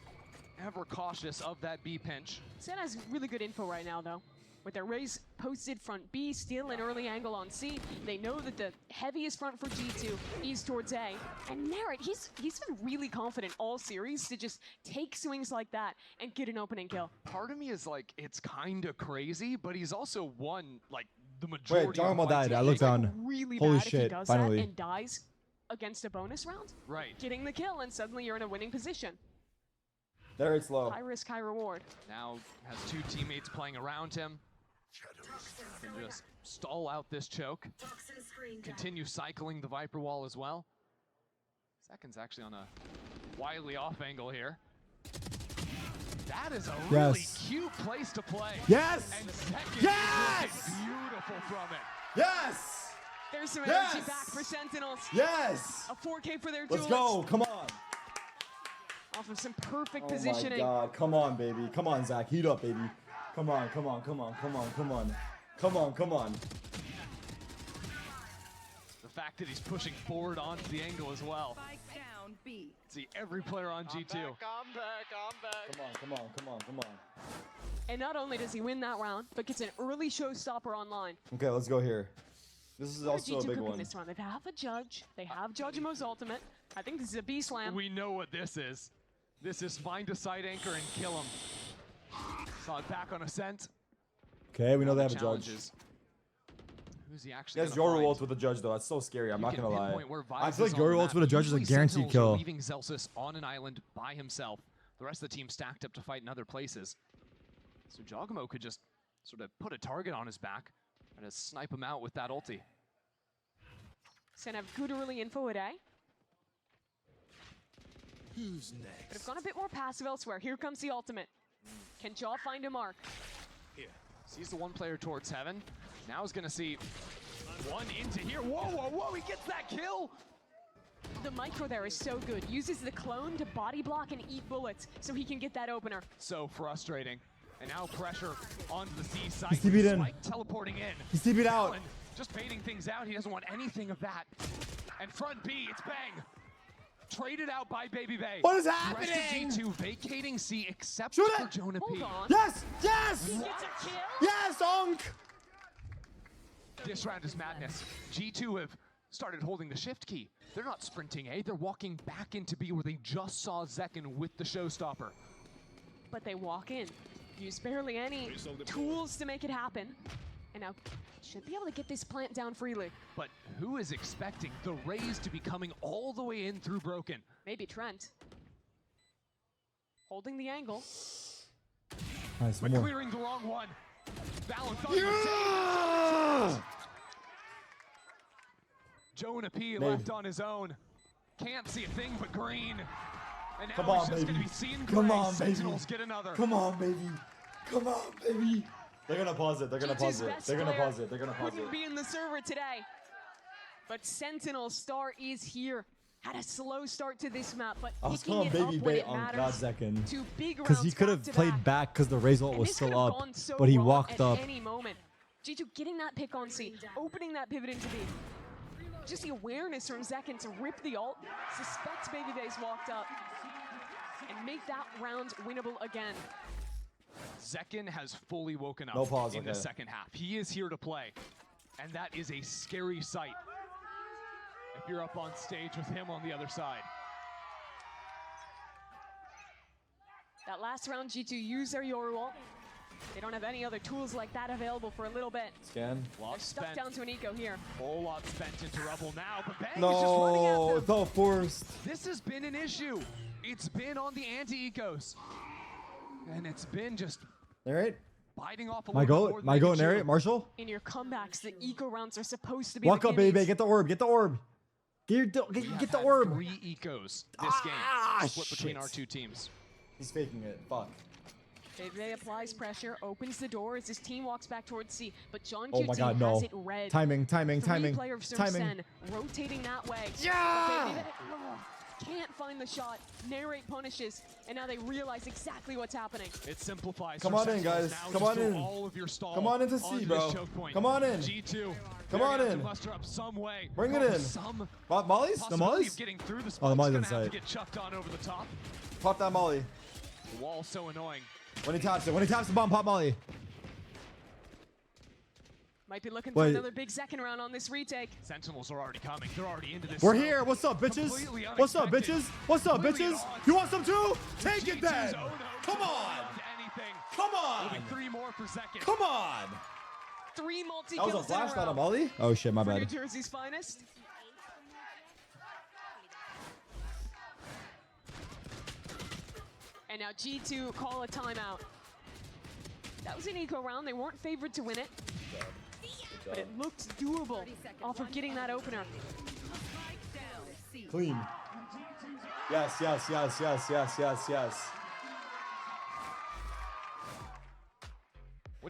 S2: ever cautious of that B pinch.
S1: Sen has really good info right now, though. With their raise posted front B, still an early angle on C. They know that the heaviest front for G2 is towards A. And Merritt, he's been really confident all series to just take swings like that and get an opening kill.
S2: Part of me is like, it's kind of crazy, but he's also won like the majority.
S3: Wait, Jarmo
S2: of the fights.
S3: died. I looked down.
S1: Like, really
S3: Holy
S1: bad if he
S3: shit,
S1: does
S3: finally.
S1: that and dies against a bonus round.
S2: Right.
S1: Getting the kill, and suddenly you're in a winning position.
S3: There it's low.
S1: High risk, high reward.
S2: Now has two teammates playing around him. Can just stall out this choke. Continue cycling the Viper wall as well. Second's actually on a wildly off angle here. That is a
S3: Yes.
S2: really cute place to play.
S3: Yes!
S2: And second
S3: Yes!
S2: is looking beautiful from it.
S3: Yes!
S1: There's some
S3: Yes!
S1: energy back for Sentinels.
S3: Yes!
S1: A 4K for their
S3: Let's
S1: duelists.
S3: go. Come on.
S1: Off of some perfect
S3: Oh
S1: positioning.
S3: my God. Come on, baby. Come on, Zach. Heat up, baby. Come on, come on, come on, come on, come on. Come on, come on.
S2: The fact that he's pushing forward onto the angle as well.
S4: Down B.
S2: See every player on G2.
S3: Come on, come on, come on, come on.
S1: And not only does he win that round, but gets an early showstopper online.
S3: Okay, let's go here. This is
S1: What are
S3: also a
S1: G2
S3: big
S1: cooking
S3: one.
S1: this round? They have a judge. They have Judgmo's ultimate. I think this is a B slam.
S2: We know what this is. This is find a side anchor and kill him. Saw it back on Ascent.
S3: Okay, we know they have a judge.
S2: Challenges. Who's he
S3: He
S2: actually
S3: has
S2: gonna
S3: Yoru
S2: find?
S3: ult with a judge though. That's so scary. I'm
S2: You
S3: not
S2: can
S3: gonna lie.
S2: pinpoint where
S3: I
S2: Vibes
S3: feel like
S2: is on the
S3: Yoru ult
S2: map.
S3: with a judge is a
S2: Usually
S3: guaranteed
S2: Sentinels are
S3: kill.
S2: leaving Zelsus on an island by himself. The rest of the team stacked up to fight in other places. So Jogamo could just sort of put a target on his back and just snipe him out with that ulti.
S1: Sen have good early info at A.
S7: Who's
S1: But
S7: next?
S1: have gone a bit more passive elsewhere. Here comes the ultimate. Can Jaw find a mark?
S2: Here. Sees the one player towards heaven. Now he's gonna see one into here. Whoa, whoa, whoa, he gets that kill!
S1: The micro there is so good. Uses the clone to body block and eat bullets so he can get that opener.
S2: So frustrating. And now pressure onto the C side.
S3: He's TP'd in.
S2: Spike teleporting in.
S3: He's TP'd out.
S2: Allen just baiting things out. He doesn't want anything of that. And front B, it's bang. Traded out by Baby Bay.
S3: What is
S2: The
S3: happening?
S2: rest of G2 vacating C except
S3: Shoot
S2: for
S3: it.
S2: Jonah P.
S1: Hold on.
S3: Yes! Yes!
S1: He gets a kill?
S3: Yes, Onk!
S2: This round is madness. G2 have started holding the shift key. They're not sprinting A, they're walking back into B where they just saw Zekin with the showstopper.
S1: But they walk in. Use barely any tools to make it happen. And now should be able to get this plant down freely.
S2: But who is expecting the Rays to be coming all the way in through Broken?
S1: Maybe Trent. Holding the angle.
S3: Nice,
S2: But
S3: one more.
S2: clearing the wrong one. Valorant thought he was
S3: Yeah!
S2: safe. Jonah P
S3: Maybe.
S2: left on his own. Can't see a thing but green. And now
S3: Come
S2: he's
S3: on,
S2: just
S3: baby.
S2: gonna be seeing
S3: Come
S2: gray.
S3: on, baby.
S2: Sentinels get another.
S3: Come on, baby. Come on, baby. They're gonna pause it. They're gonna
S1: G2's
S3: pause it.
S1: best
S3: They're gonna
S1: player
S3: pause it. They're gonna pause
S1: Wouldn't
S3: it.
S1: be in the server today. But Sentinel Star is here. Had a slow start to this map, but
S3: I was
S1: picking
S3: calling
S1: it
S3: Baby
S1: up when
S3: Bay
S1: it
S3: on
S1: matters.
S3: God second.
S1: Two big
S3: Because he
S1: rounds
S3: could have played
S1: back-to-back.
S3: back because the result
S1: And
S3: was
S1: this could
S3: still
S1: have
S3: up.
S1: gone so
S3: But he
S1: wrong
S3: walked
S1: at
S3: up.
S1: any moment. G2 getting that pick on C, opening that pivot into B. Just the awareness from Zekin to rip the ult, suspects Baby Bay's walked up, and make that round winnable again.
S2: Zekin has fully woken up
S3: No pause,
S2: in the
S3: okay.
S2: second half. He is here to play. And that is a scary sight. If you're up on stage with him on the other side.
S1: That last round, G2 used their Yoru ult. They don't have any other tools like that available for a little bit.
S3: Scan.
S1: They're
S2: Lot
S1: stuck
S2: spent.
S1: down to an eco here.
S2: Whole lot spent into Rebel now, but Bang is just running at
S3: No,
S2: them.
S3: it's all forced.
S2: This has been an issue. It's been on the anti-ecos. And it's been just
S3: Narrate.
S2: biting off a
S3: My
S2: little bit
S3: goat.
S2: more than
S3: My
S2: they
S3: goat.
S2: can chew.
S3: Narrate. Marshall.
S1: In your comebacks, the eco rounds are supposed to be
S3: Walk
S1: the
S3: up, baby.
S1: gimmies.
S3: Get the orb. Get the orb. Get your
S2: We have
S3: get the
S2: had
S3: orb.
S2: 3 ecos this game, split between
S3: shit.
S2: our two teams.
S3: He's faking it. Fuck.
S1: They applies pressure, opens the door as his team walks back towards C, but John
S3: Oh my
S1: QT
S3: God, no.
S1: has it red.
S3: Timing. Timing.
S1: Three
S3: Timing.
S1: players from
S3: Timing.
S1: Sen rotating that way.
S3: Yeah!
S1: But Baby Bay, can't find the shot. Narrate punishes, and now they realize exactly what's happening.
S2: It simplifies.
S3: Come
S2: for
S3: on in,
S2: Sentinels
S3: guys.
S2: now.
S3: Come
S2: Just
S3: on
S2: throw
S3: in.
S2: all of your stall
S3: Come on into C,
S2: onto
S3: bro.
S2: this choke point.
S3: Come on in.
S2: G2.
S3: Come
S2: they're
S3: on
S2: gonna have
S3: in.
S2: to muster up some way.
S3: Bring it
S2: Come up
S3: in.
S2: with Some
S3: Molly's? The
S2: possibility
S3: mollies?
S2: of getting through the
S3: Oh, the
S2: spike's
S3: molly's
S2: gonna have
S3: inside.
S2: to get chucked on over the top.
S3: Pop that molly.
S2: The wall's so annoying.
S3: When he taps it. When he taps the bomb, pop molly.
S1: Might be looking for
S3: Wait.
S1: another big second round on this retake.
S2: Sentinels are already coming. They're already into this.
S3: We're
S2: zone.
S3: here. What's up, bitches?
S2: Completely
S3: What's up,
S2: unexpected.
S3: bitches? What's up,
S2: Completely
S3: bitches?
S2: at odds.
S3: You want some too? Take it
S2: G2's
S3: then.
S2: Ono
S3: Come
S2: to
S3: on.
S2: Anything.
S3: Come
S2: It'll be
S3: on.
S2: 3 more per second.
S3: Come on.
S1: 3 multi-kills
S3: That was a flash,
S1: in a
S3: not a
S1: row.
S3: molly? Oh shit, my
S1: For New
S3: bad.
S1: Jersey's finest. And now G2 call a timeout. That was an eco round. They weren't favored to win it, but it looked doable off of getting that opener.
S3: Clean. Yes, yes, yes, yes, yes, yes, yes.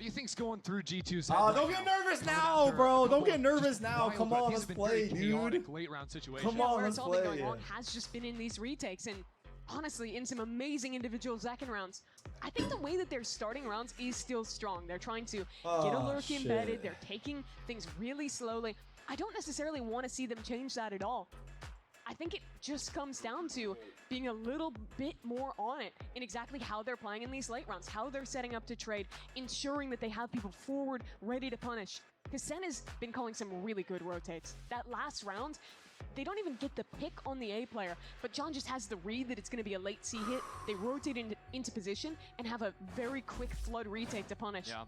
S2: do you think's going through G2's head?
S3: Don't get nervous now, bro. Don't get nervous now. Come on, let's play, dude.
S2: Late round situation.
S3: Come on,
S1: where
S3: let's
S1: it's all been
S3: play.
S1: going wrong has just been in these retakes, and honestly, in some amazing individual second rounds. I think the way that they're starting rounds is still strong. They're trying to get a lurk embedded. They're taking things really slowly. I don't necessarily want to see them change that at all. I think it just comes down to being a little bit more on it in exactly how they're playing in these late rounds, how they're setting up to trade, ensuring that they have people forward ready to punish. Because Sen has been calling some really good rotates. That last round, they don't even get the pick on the A player, but John just has the read that it's going to be a late C hit. They rotate into position and have a very quick flood retake to punish.
S2: Yeah.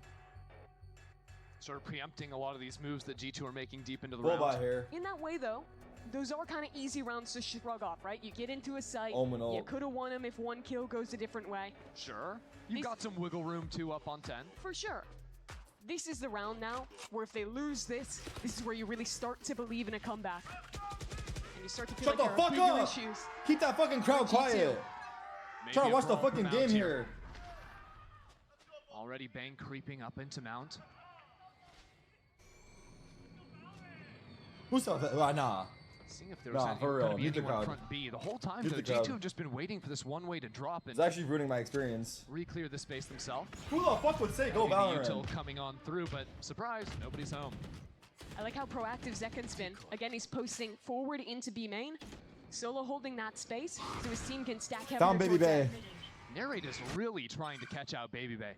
S2: Sort of preempting a lot of these moves that G2 are making deep into the
S3: Bull
S2: round.
S3: here.
S1: In that way, though, those are kind of easy rounds to shrug off, right? You get into a site,
S3: Omen ult.
S1: you could have won them if one kill goes a different way.
S2: Sure. You've got some wiggle room too up on 10.
S1: For sure. This is the round now where if they lose this, this is where you really start to believe in a comeback. And you start to feel
S3: Shut
S1: like
S3: the
S1: there are
S3: fuck
S1: bigger
S3: up!
S1: issues.
S3: Keep that fucking crowd quiet. Trying to watch the fucking game here.
S2: Already Bang creeping up into Mount.
S3: Who's that? Nah.
S2: Seeing if there was
S3: for
S2: going
S3: real.
S2: to be
S3: Mute the
S2: anyone
S3: crowd.
S2: front B. The whole time,
S3: Mute
S2: though,
S3: the
S2: G2
S3: crowd.
S2: have just been waiting for this one way to drop and
S3: It's actually ruining my experience.
S2: re-clear the space themselves.
S3: Who the fuck would say go Valorant?
S2: Util coming on through, but surprise, nobody's home.
S1: I like how proactive Zekan's been. Again, he's posting forward into B main. Solo holding that space so his team can stack heavier
S3: Found Baby
S1: towards
S3: Bay.
S1: A.
S2: Narrate is really trying to catch out Baby Bay.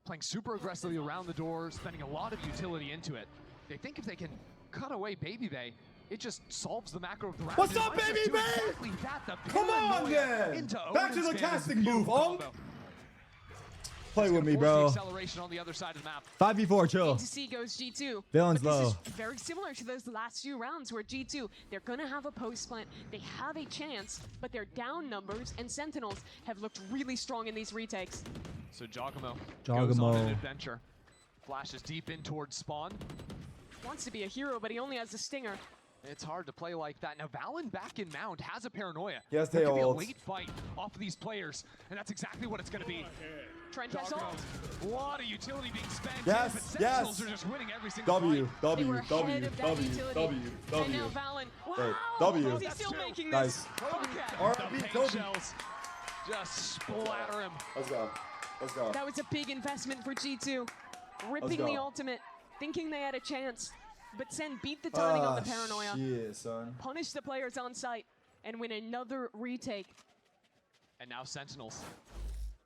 S2: Playing super aggressively around the door, spending a lot of utility into it. They think if they can cut away Baby Bay, it just solves the macro of the round.
S3: What's
S2: It
S3: up,
S2: might just
S3: Baby
S2: do
S3: Bay?
S2: exactly that, the
S3: Come on,
S2: paranoia
S3: then.
S2: into
S3: Back to
S2: Odin's
S3: the
S2: fan is a
S3: casting move,
S2: beautiful
S3: Unk.
S2: combo.
S3: Play with me,
S2: Force the
S3: bro.
S2: acceleration on the other side of the map.
S3: 5v4, chill.
S1: Into C goes G2.
S3: Villain's
S1: But this
S3: low.
S1: is very similar to those last few rounds where G2, they're going to have a post plant. They have a chance, but their down numbers and Sentinels have looked really strong in these retakes.
S2: So Jogamo goes on an adventure. Flashes deep in towards spawn.
S1: Wants to be a hero, but he only has a stinger.
S2: It's hard to play like that. Now Valen back in Mount has a paranoia.
S3: Yes,
S2: there
S3: they
S2: could be a
S3: ult.
S2: late fight off of these players, and that's exactly what it's going to be.
S1: Trent has ult.
S2: A lot of utility being spent.
S3: Yes,
S2: but Sentinels
S3: yes.
S2: are just winning every single
S3: W,
S2: fight.
S1: They were
S3: W,
S1: ahead
S3: W,
S1: of that
S3: W,
S1: utility.
S3: W,
S1: And now
S3: W.
S1: Valen, wow!
S3: Wait, W.
S1: Is he still making this?
S3: Nice.
S1: Okay.
S3: R.I.P.
S2: The
S3: Kobe.
S2: paint shells just splatter him.
S3: Let's go. Let's go.
S1: That was a big investment for G2. Ripping
S3: go.
S1: the ultimate, thinking they had a chance. But Sen beat the timing on the paranoia,
S3: Shit, son.
S1: punish the players on site, and win another retake.
S2: And now Sentinels.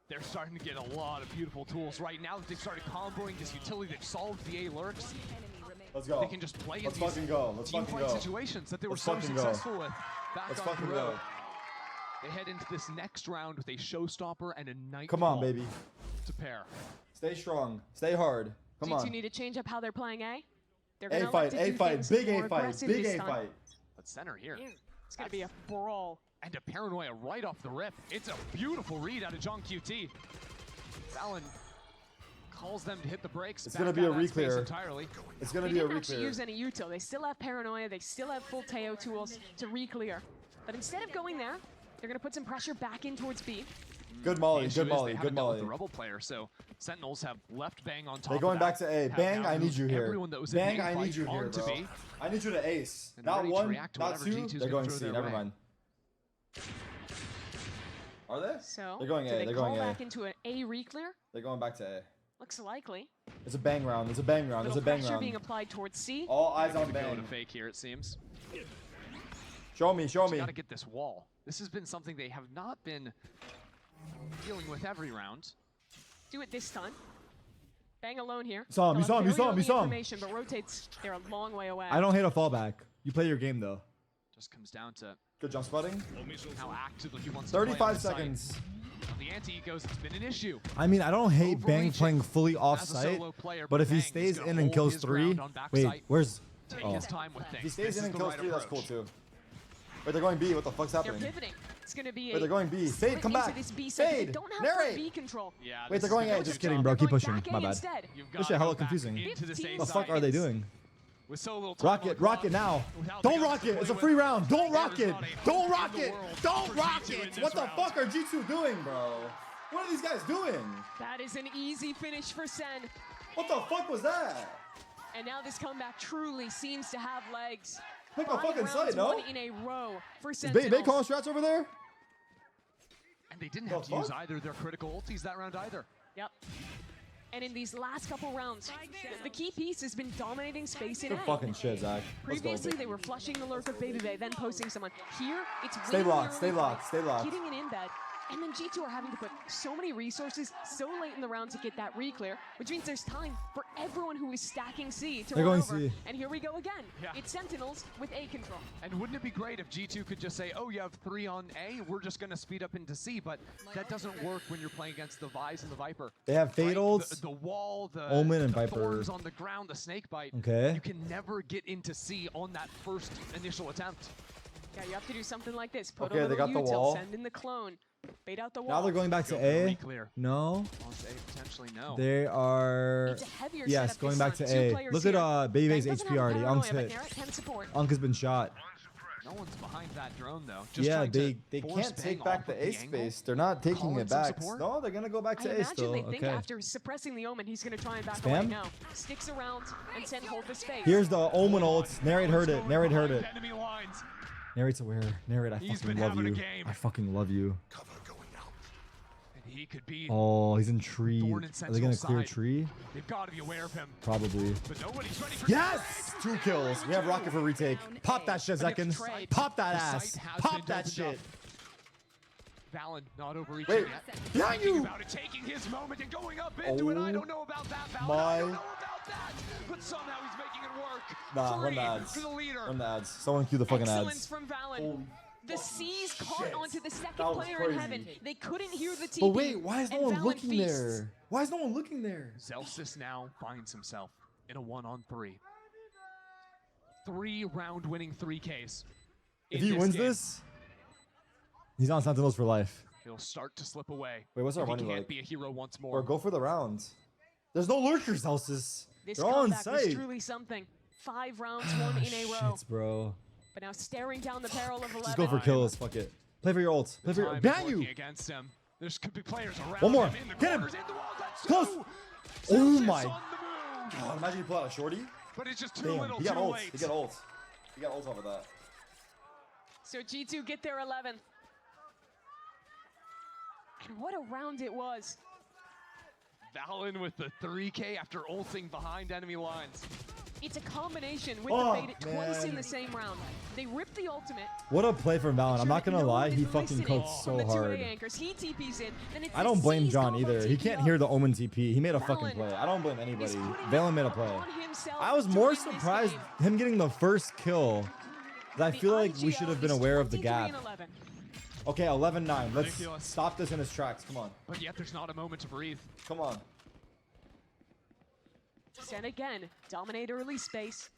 S2: They're starting to get a lot of beautiful tools right now that they've started comboing this utility. They've solved the A lurks.
S3: Let's go.
S2: They can just play
S3: Let's
S2: in these
S3: fucking go. Let's
S2: team
S3: fucking
S2: fight
S3: go.
S2: situations that they were
S3: Let's
S2: so
S3: fucking go.
S2: successful with back
S3: Let's
S2: on
S3: fucking
S2: the
S3: go.
S2: road. They head into this next round with a showstopper and a night
S3: Come on, baby.
S2: to pair.
S3: Stay strong. Stay hard. Come
S1: G2
S3: on.
S1: need to change up how they're playing A. They're
S3: A
S1: gonna
S3: fight,
S1: like to
S3: A
S1: do
S3: fight,
S1: things
S3: big
S1: more
S3: A fight,
S1: aggressive
S3: big
S1: this
S3: A
S1: time.
S3: fight.
S2: But center here.
S1: It's gonna be a brawl.
S2: And a paranoia right off the rip. It's a beautiful read out of John QT. Valen calls them to hit the brakes.
S3: It's
S2: back
S3: gonna be a
S2: out of that space
S3: re-clear.
S2: entirely.
S3: It's gonna
S1: They
S3: be a
S1: didn't actually
S3: re-clear.
S1: use any util. They still have paranoia. They still have full Teo tools to re-clear. But instead of going there, they're gonna put some pressure back in towards B.
S3: Good
S2: The
S3: Molly,
S2: issue
S3: good
S2: is
S3: Molly,
S2: they
S3: good
S2: haven't dealt with
S3: Molly.
S2: the Rebel player, so Sentinels have left Bang on top.
S3: They're going
S2: of
S3: back
S2: that,
S3: to A.
S2: have
S3: Bang,
S2: now
S3: I need
S2: moved
S3: you here.
S2: everyone that was in
S3: Bang,
S2: the
S3: I
S2: fight
S3: need you here,
S2: onto
S3: bro.
S2: B.
S3: I need you to ace.
S2: And
S3: Not
S2: ready to
S3: one,
S2: react to
S3: not
S2: whatever
S3: two.
S2: G2's
S3: They're
S2: gonna
S3: going
S2: throw
S3: C.
S2: their
S3: Never
S2: way.
S3: mind. Are they?
S1: So
S3: They're going
S1: do
S3: A.
S1: they
S3: They're
S1: call
S3: going A.
S1: back into an A re-clear?
S3: They're going back to A.
S1: Looks likely.
S3: It's a bang round. It's a bang round. It's a
S1: Little
S3: bang
S1: pressure
S3: round.
S1: being applied towards C.
S3: All eyes on
S2: Go
S3: bang.
S2: to fake here, it seems.
S3: Show me, show me.
S2: Got to get this wall. This has been something they have not been dealing with every round.
S1: Do it this time. Bang alone here.
S3: Saw him, you
S1: They'll
S3: saw him,
S1: have
S3: you saw
S1: very
S3: him, you
S1: early
S3: saw him.
S1: information, but rotates. They're a long way away.
S3: I don't hate a fallback. You play your game though.
S2: Just comes down to
S3: Good jump spotting.
S2: how actively he wants to play on
S3: 35
S2: the site.
S3: seconds.
S2: On the anti-ecos, it's been an issue.
S3: I mean, I don't hate Bang
S2: Overreaching
S3: playing fully off
S2: as a
S3: site,
S2: solo player,
S3: but if he
S2: Bang is
S3: stays
S2: gonna
S3: in and
S2: hold
S3: kills
S2: his
S3: 3,
S2: ground on back
S3: wait,
S2: site.
S3: where's?
S2: Take
S3: Oh,
S2: his time with
S3: if he
S2: things.
S3: stays
S2: This
S3: in
S2: is
S3: and
S2: the
S3: kills
S2: right
S3: 3, that's cool
S2: approach.
S3: too. Wait, they're going B. What the fuck's
S1: They're
S3: happening?
S1: pivoting. It's going to be
S3: Wait,
S1: a
S3: they're going B.
S1: split
S3: Fade, come
S1: into
S3: back.
S1: this B side. They
S3: Fade.
S1: don't have
S3: Narrate.
S1: full B control.
S2: Yeah,
S3: Wait,
S2: this
S3: they're
S2: is
S3: going
S2: gonna
S3: A.
S2: do
S3: Just
S2: the
S3: kidding,
S2: job.
S3: bro. Keep
S1: Going
S3: pushing.
S1: back
S3: My
S1: A
S3: bad.
S1: instead.
S2: You've
S3: This
S2: gotta
S3: shit hella
S2: go back
S3: confusing.
S2: into this A
S1: 15
S3: The fuck are they
S2: side.
S3: doing?
S2: With so little time on the
S3: Rock
S2: clock,
S3: it now.
S2: without
S3: Don't
S2: the
S3: rock
S2: guns
S3: it.
S2: to
S3: It's a
S2: play
S3: free
S2: with,
S3: round. Don't
S2: there
S3: rock
S2: is
S3: it.
S2: not a
S3: Don't
S2: hope
S3: rock
S2: in the
S3: it.
S2: world
S3: Don't
S2: for
S3: rock
S2: G2 in
S3: it.
S2: this
S3: What the
S2: round.
S3: fuck are G2 doing, bro? What are these guys doing?
S1: That is an easy finish for Sen.
S3: What the fuck was that?
S1: And now this comeback truly seems to have legs.
S3: Pick a
S1: 5
S3: fucking
S1: rounds
S3: side, no?
S1: won in a row for
S3: Is Bay
S1: Sentinels.
S3: calling strats over there?
S2: And they didn't
S3: The
S2: have to use
S3: fuck?
S2: either their critical ultis that round either.
S1: Yep. And in these last couple rounds, the key piece has been dominating space in
S3: Good
S1: A.
S3: fucking shit, Zach. Let's go.
S1: Previously, they were flushing the lurk of Baby Bay, then posting someone. Here, it's
S3: Stay
S1: winning the
S3: locked,
S1: early
S3: stay locked,
S1: fight,
S3: stay locked.
S1: getting an embed, and then G2 are having to put so many resources so late in the round to get that re-clear, which means there's time for everyone who is stacking C to
S3: They're
S1: run
S3: going
S1: over.
S3: C.
S1: And here we go again.
S2: Yeah.
S1: It's Sentinels with A control.
S2: And wouldn't it be great if G2 could just say, oh, you have 3 on A, we're just going to speed up into C, but that doesn't work when you're playing against the Vise and the Viper.
S3: They have
S2: Right?
S3: Fatals,
S2: The wall, the
S3: Omen, and
S2: the
S3: Viper.
S2: thorns on the ground, the snake bite.
S3: Okay.
S2: You can never get into C on that first initial attempt.
S1: Yeah, you have to do something like this. Put
S3: Okay,
S1: a
S3: they
S1: little
S3: got the
S1: util,
S3: wall.
S1: send in the clone, bait out the wall.
S3: Now they're going back to
S2: Go for
S3: A.
S2: re-clear.
S3: No.
S2: Wants A, potentially no.
S3: They are.
S1: It's a heavier
S3: Yes,
S1: setup
S3: going
S1: this
S3: back
S1: time.
S3: to
S1: 2
S3: A.
S1: players
S3: Look at
S1: here.
S3: Baby Bay's
S1: Bang doesn't
S3: HP
S1: have
S3: already.
S1: paranoia,
S3: Unk's
S1: but
S3: hit.
S1: Narrett can support.
S3: Unk has been shot.
S2: No one's behind that drone, though. Just
S3: Yeah,
S2: trying to
S3: they
S2: force
S3: can't
S2: Bang
S3: take back
S2: off
S3: the
S2: of
S3: A
S2: the angle.
S3: space. They're not taking
S2: Call in
S3: it
S2: some
S3: back.
S2: support?
S3: No, they're gonna go back
S1: I
S3: to A
S1: imagine
S3: still.
S1: they think
S3: Okay.
S1: after suppressing the Omen, he's going to try and back
S3: Spam?
S1: away. No, sticks around and send hold the space.
S3: Here's the Omen ult. Narrate heard it. Narrate heard it.
S2: Enemy lines.
S3: Narrate's aware. Narrate, I
S2: He's
S3: fucking
S2: been
S3: love
S2: having a
S3: you.
S2: game.
S3: I fucking love you.
S2: And he could be.
S3: Oh, he's in tree.
S2: Thorn and
S3: Are they gonna
S2: Sentinel's
S3: clear
S2: side.
S3: tree?
S2: They've got to be aware of him.
S3: Probably.
S2: But nobody's ready for
S3: Yes! 2 kills. We have Rocket for retake. Pop that shit,
S2: But if
S3: Zekins.
S2: Trade-
S3: Pop that
S2: the
S3: ass.
S2: site has
S3: Pop
S2: been
S3: that
S2: opened
S3: shit.
S2: up. Valen not overreaching
S3: Wait,
S2: yet.
S3: behind
S2: Thinking
S3: you!
S2: about it, taking his moment and going up into it. I
S3: Oh
S2: don't know about that, Valen. I
S3: my-
S2: don't know about that. But somehow he's making it work.
S3: Nah,
S2: 3
S3: run the ads.
S2: for the leader.
S3: Run the ads. Someone cue the fucking
S1: Excellence
S3: ads.
S1: from Valen.
S3: Holy
S1: The C's caught
S3: shit.
S1: onto the second
S3: That was
S1: player in
S3: crazy.
S1: heaven. They couldn't hear the TP.
S3: But wait, why is no
S1: and
S3: one
S1: Valen
S3: looking
S1: feasts.
S3: there? Why is no one looking there?
S2: Zelsis now finds himself in a 1-on-3. 3-round winning 3Ks.
S3: If
S2: in
S3: he wins
S2: game.
S3: this, he's on Sentinels for life.
S2: He'll start to slip away.
S3: Wait, what's our
S2: if he
S3: money
S2: can't
S3: like?
S2: be a hero once more.
S3: Or go for the rounds. There's no lurkers, Celsius.
S1: This
S3: They're all in
S1: comeback was
S3: sight.
S1: truly something. 5 rounds won in a row.
S3: Shits, bro.
S1: But now staring down the barrel of 11.
S3: Just go for kills. Fuck it. Play for your ult. Play for your.
S2: Time
S3: Behind
S2: is
S3: you.
S2: working against him. There's could be players around
S3: One more.
S2: him in the
S3: Get him.
S2: corners, in the wall. That's
S3: Close.
S2: 2.
S3: Oh
S2: Zelsis
S3: my
S2: on the move.
S3: God, imagine you pull out a shorty.
S2: But it's just too
S3: Damn,
S2: little,
S3: he got
S2: too
S3: ult.
S2: late.
S3: He got ult. He got ult off of that.
S1: So G2 get their 11th. And what a round it was.
S2: Valen with the 3K after ulting behind enemy lines.
S1: It's a combination with
S3: Oh,
S1: the bait twice in
S3: man.
S1: the same round. They ripped the ultimate.
S3: What a play from Valen. I'm not gonna
S1: No
S3: lie,
S1: one
S3: he
S1: is
S3: fucking
S1: listening
S3: cooked
S1: from
S3: so
S1: the 2A
S3: hard.
S1: anchors. He TPs in. Then it's
S3: I
S1: the
S3: don't blame
S1: C's
S3: John
S1: combo
S3: either. He
S1: TP
S3: can't
S1: up.
S3: hear the Omen TP. He made a fucking
S1: Valen
S3: play. I don't blame anybody.
S1: is putting
S3: Valen made a
S1: it
S3: play.
S1: on himself
S3: I was
S1: to
S3: more
S1: win this
S3: surprised
S1: game.
S3: him getting the first kill. 'Cause I
S1: The
S3: feel like we
S1: IGL
S3: should have been
S1: is
S3: aware of the
S1: 23
S3: gap.
S1: and 11.
S3: Okay, 11-9. Let's
S2: Ridiculous.
S3: stop this in his tracks. Come on.
S2: But yet there's not a moment to breathe.
S3: Come on.
S1: And again, dominate early space.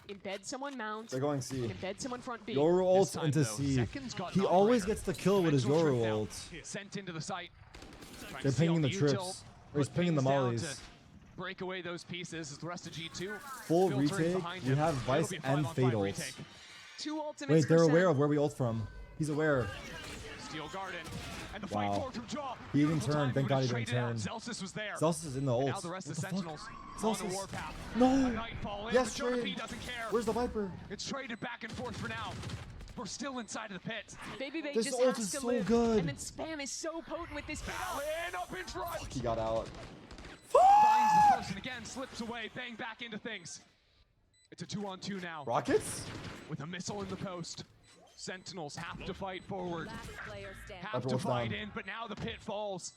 S1: Embed someone mount.
S3: They're going C.
S1: Embed someone front B.
S3: Yoru ult
S2: time,
S3: into
S2: though,
S3: C.
S2: Zekin's got
S3: He
S2: an
S3: always
S2: operator.
S3: gets the kill with his
S2: Mental
S3: Yoru
S2: trip now.
S3: ult.
S2: Sent into the site. Trying
S3: They're
S2: to seal
S3: pinging the
S2: util,
S3: trips. Or he's
S2: but
S3: pinging the
S2: pings down
S3: mollies.
S2: to Break away those pieces as the rest of G2
S3: Full
S2: filtering
S3: retake.
S2: behind
S3: We
S2: him.
S3: have
S2: It'll
S3: Vice
S2: be a
S3: and
S2: 5-on-5
S3: Fate
S2: retake.
S3: ults.
S1: 2 ultimates.
S3: Wait, they're
S1: for
S3: aware
S1: Sen.
S3: of where we ult from. He's aware.
S2: Steel Garden. And the
S3: Wow.
S2: fight forward from Jaw.
S3: He didn't
S2: Beautiful
S3: turn.
S2: timing,
S3: Thank
S2: but
S3: God
S2: it's
S3: he didn't
S2: traded out.
S3: turn.
S2: Zelsis was there.
S3: Zelsis is in the
S2: And
S3: ult.
S2: now the rest
S3: What
S2: of
S3: the
S2: the
S3: fuck?
S2: Sentinels on a
S3: Zelsis.
S2: warpath.
S3: No.
S2: A Nightfall in,
S3: Yes,
S2: but Jonah P
S3: trade.
S2: doesn't care.
S3: Where's the Viper?
S2: It's traded back and forth for now. We're still inside of the pit.
S1: Baby Bay
S3: This
S1: just
S3: ult
S1: has
S3: is
S1: to
S3: so
S1: live.
S3: good.
S1: And then spam is so potent with this pick up.
S2: Valen up in front.
S3: He got out.
S2: Finds the person again, slips away, bang back into things. It's a 2-on-2 now.
S3: Rockets?
S2: With a missile in the post. Sentinels have to fight forward. Have
S3: Viper
S2: to
S3: was
S2: fight
S3: down.
S2: in, but now the pit falls.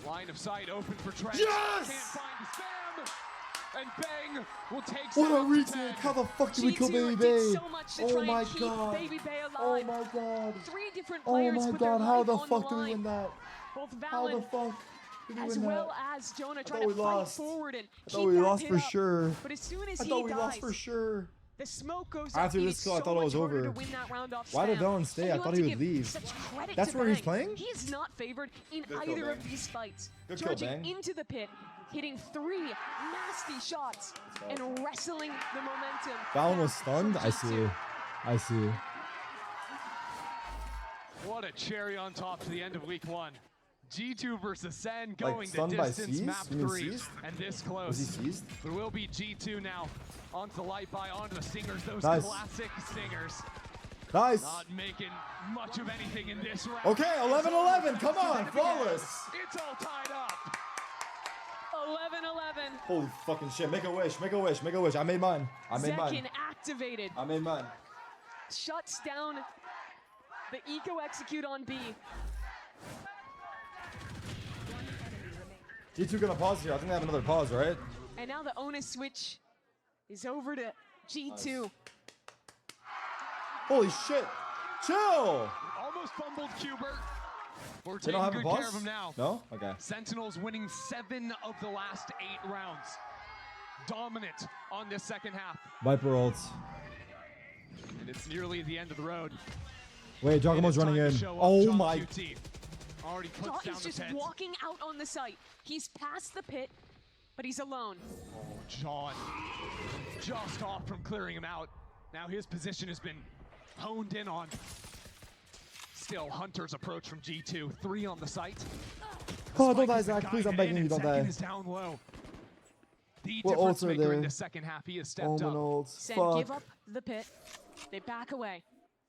S2: Line of sight open for Trent.
S3: Yes!
S2: Can't find the spam. And Bang will take
S3: What a
S2: Sam to
S3: retake!
S2: 10.
S3: How the fuck did we kill
S1: G2
S3: Baby
S1: did
S3: Bay?
S1: so much to
S3: Oh
S1: try
S3: my
S1: and keep
S3: god.
S1: Baby Bay
S3: Oh
S1: alive.
S3: my god.
S1: 3 different
S3: Oh
S1: players
S3: my
S1: put their
S3: god. How
S1: life
S3: the
S1: on
S3: fuck
S1: the
S3: did we
S1: line.
S3: win that?
S1: Both
S3: How the
S1: Valen
S3: fuck did we
S1: as
S3: win
S1: well
S3: that?
S1: as Jonah
S3: I
S1: trying
S3: thought
S1: to
S3: we
S1: fight
S3: lost.
S1: forward and
S3: I
S1: keep
S3: thought we
S1: that
S3: lost
S1: pit
S3: for
S1: up.
S3: sure.
S1: But as soon as
S3: I
S1: he
S3: thought we
S1: dies,
S3: lost for sure.
S1: the smoke goes
S3: After
S1: up.
S3: this
S1: It is
S3: kill, I
S1: so
S3: thought it
S1: much
S3: was
S1: harder
S3: over.
S1: to win that round off
S3: Why did
S1: spam.
S3: Valen stay?
S1: And
S3: I
S1: you
S3: thought
S1: have
S3: he
S1: to
S3: would
S1: give
S3: leave.
S1: Such credit
S3: That's
S1: to
S3: where he's
S1: Bang.
S3: playing?
S1: He is not favored in
S3: Good kill,
S1: either
S3: Bang.
S1: of these fights.
S3: Good kill,
S1: Charging
S3: Bang.
S1: into the pit, hitting 3 nasty shots, and wrestling the momentum.
S3: Valen was
S1: back
S3: stunned?
S1: from
S3: I
S1: G2.
S3: see. I see.
S2: What a cherry on top to the end of week 1. G2 versus Sen going the
S3: stunned by
S2: distance,
S3: Seized?
S2: map
S3: You mean
S2: 3,
S3: Seized?
S2: and this
S3: Was he
S2: close.
S3: seized?
S2: It will be G2 now. Onto the light by, onto the Stingers, those
S3: Nice.
S2: classic Stingers.
S3: Nice.
S2: Not making much of anything in this round.
S3: Okay, 11-11. Come on, flawless.
S2: It's all tied up.
S1: 11-11.
S3: Holy fucking shit. Make a wish. Make a wish. Make a wish. I made mine. I made mine.
S1: Zekin activated.
S3: I made mine.
S1: Shuts down the eco execute on B.
S3: G2 gonna pause here. I think they have another pause, right?
S1: And now the onus switch is over to G2.
S3: Nice. Holy shit. Chill.
S2: Almost fumbled Qbert. We're
S3: They
S2: taking
S3: don't have a
S2: good
S3: pause?
S2: care of him now.
S3: No? Okay.
S2: Sentinels winning 7 of the last 8 rounds. Dominant on this second half.
S3: Viper ults.
S2: And it's nearly the end of the road.
S3: Wait, Giacomo's running in. Oh my.
S2: Already puts
S1: Dot
S2: down
S1: is
S2: the
S1: just
S2: pit.
S1: walking out on the site. He's past the pit, but he's alone.
S2: Oh, John. Just off from clearing him out. Now his position has been honed in on. Still, Hunter's approach from G2. 3 on the site.
S3: Oh, don't die, Zach. Please, I'm begging you, don't die.
S2: Is down low. The
S3: What
S2: difference
S3: ults are
S2: maker in
S3: there?
S2: the second half. He has stepped
S3: Omen
S2: up.
S3: ults.
S1: Sen
S3: Fuck.
S1: give up the pit. They back away.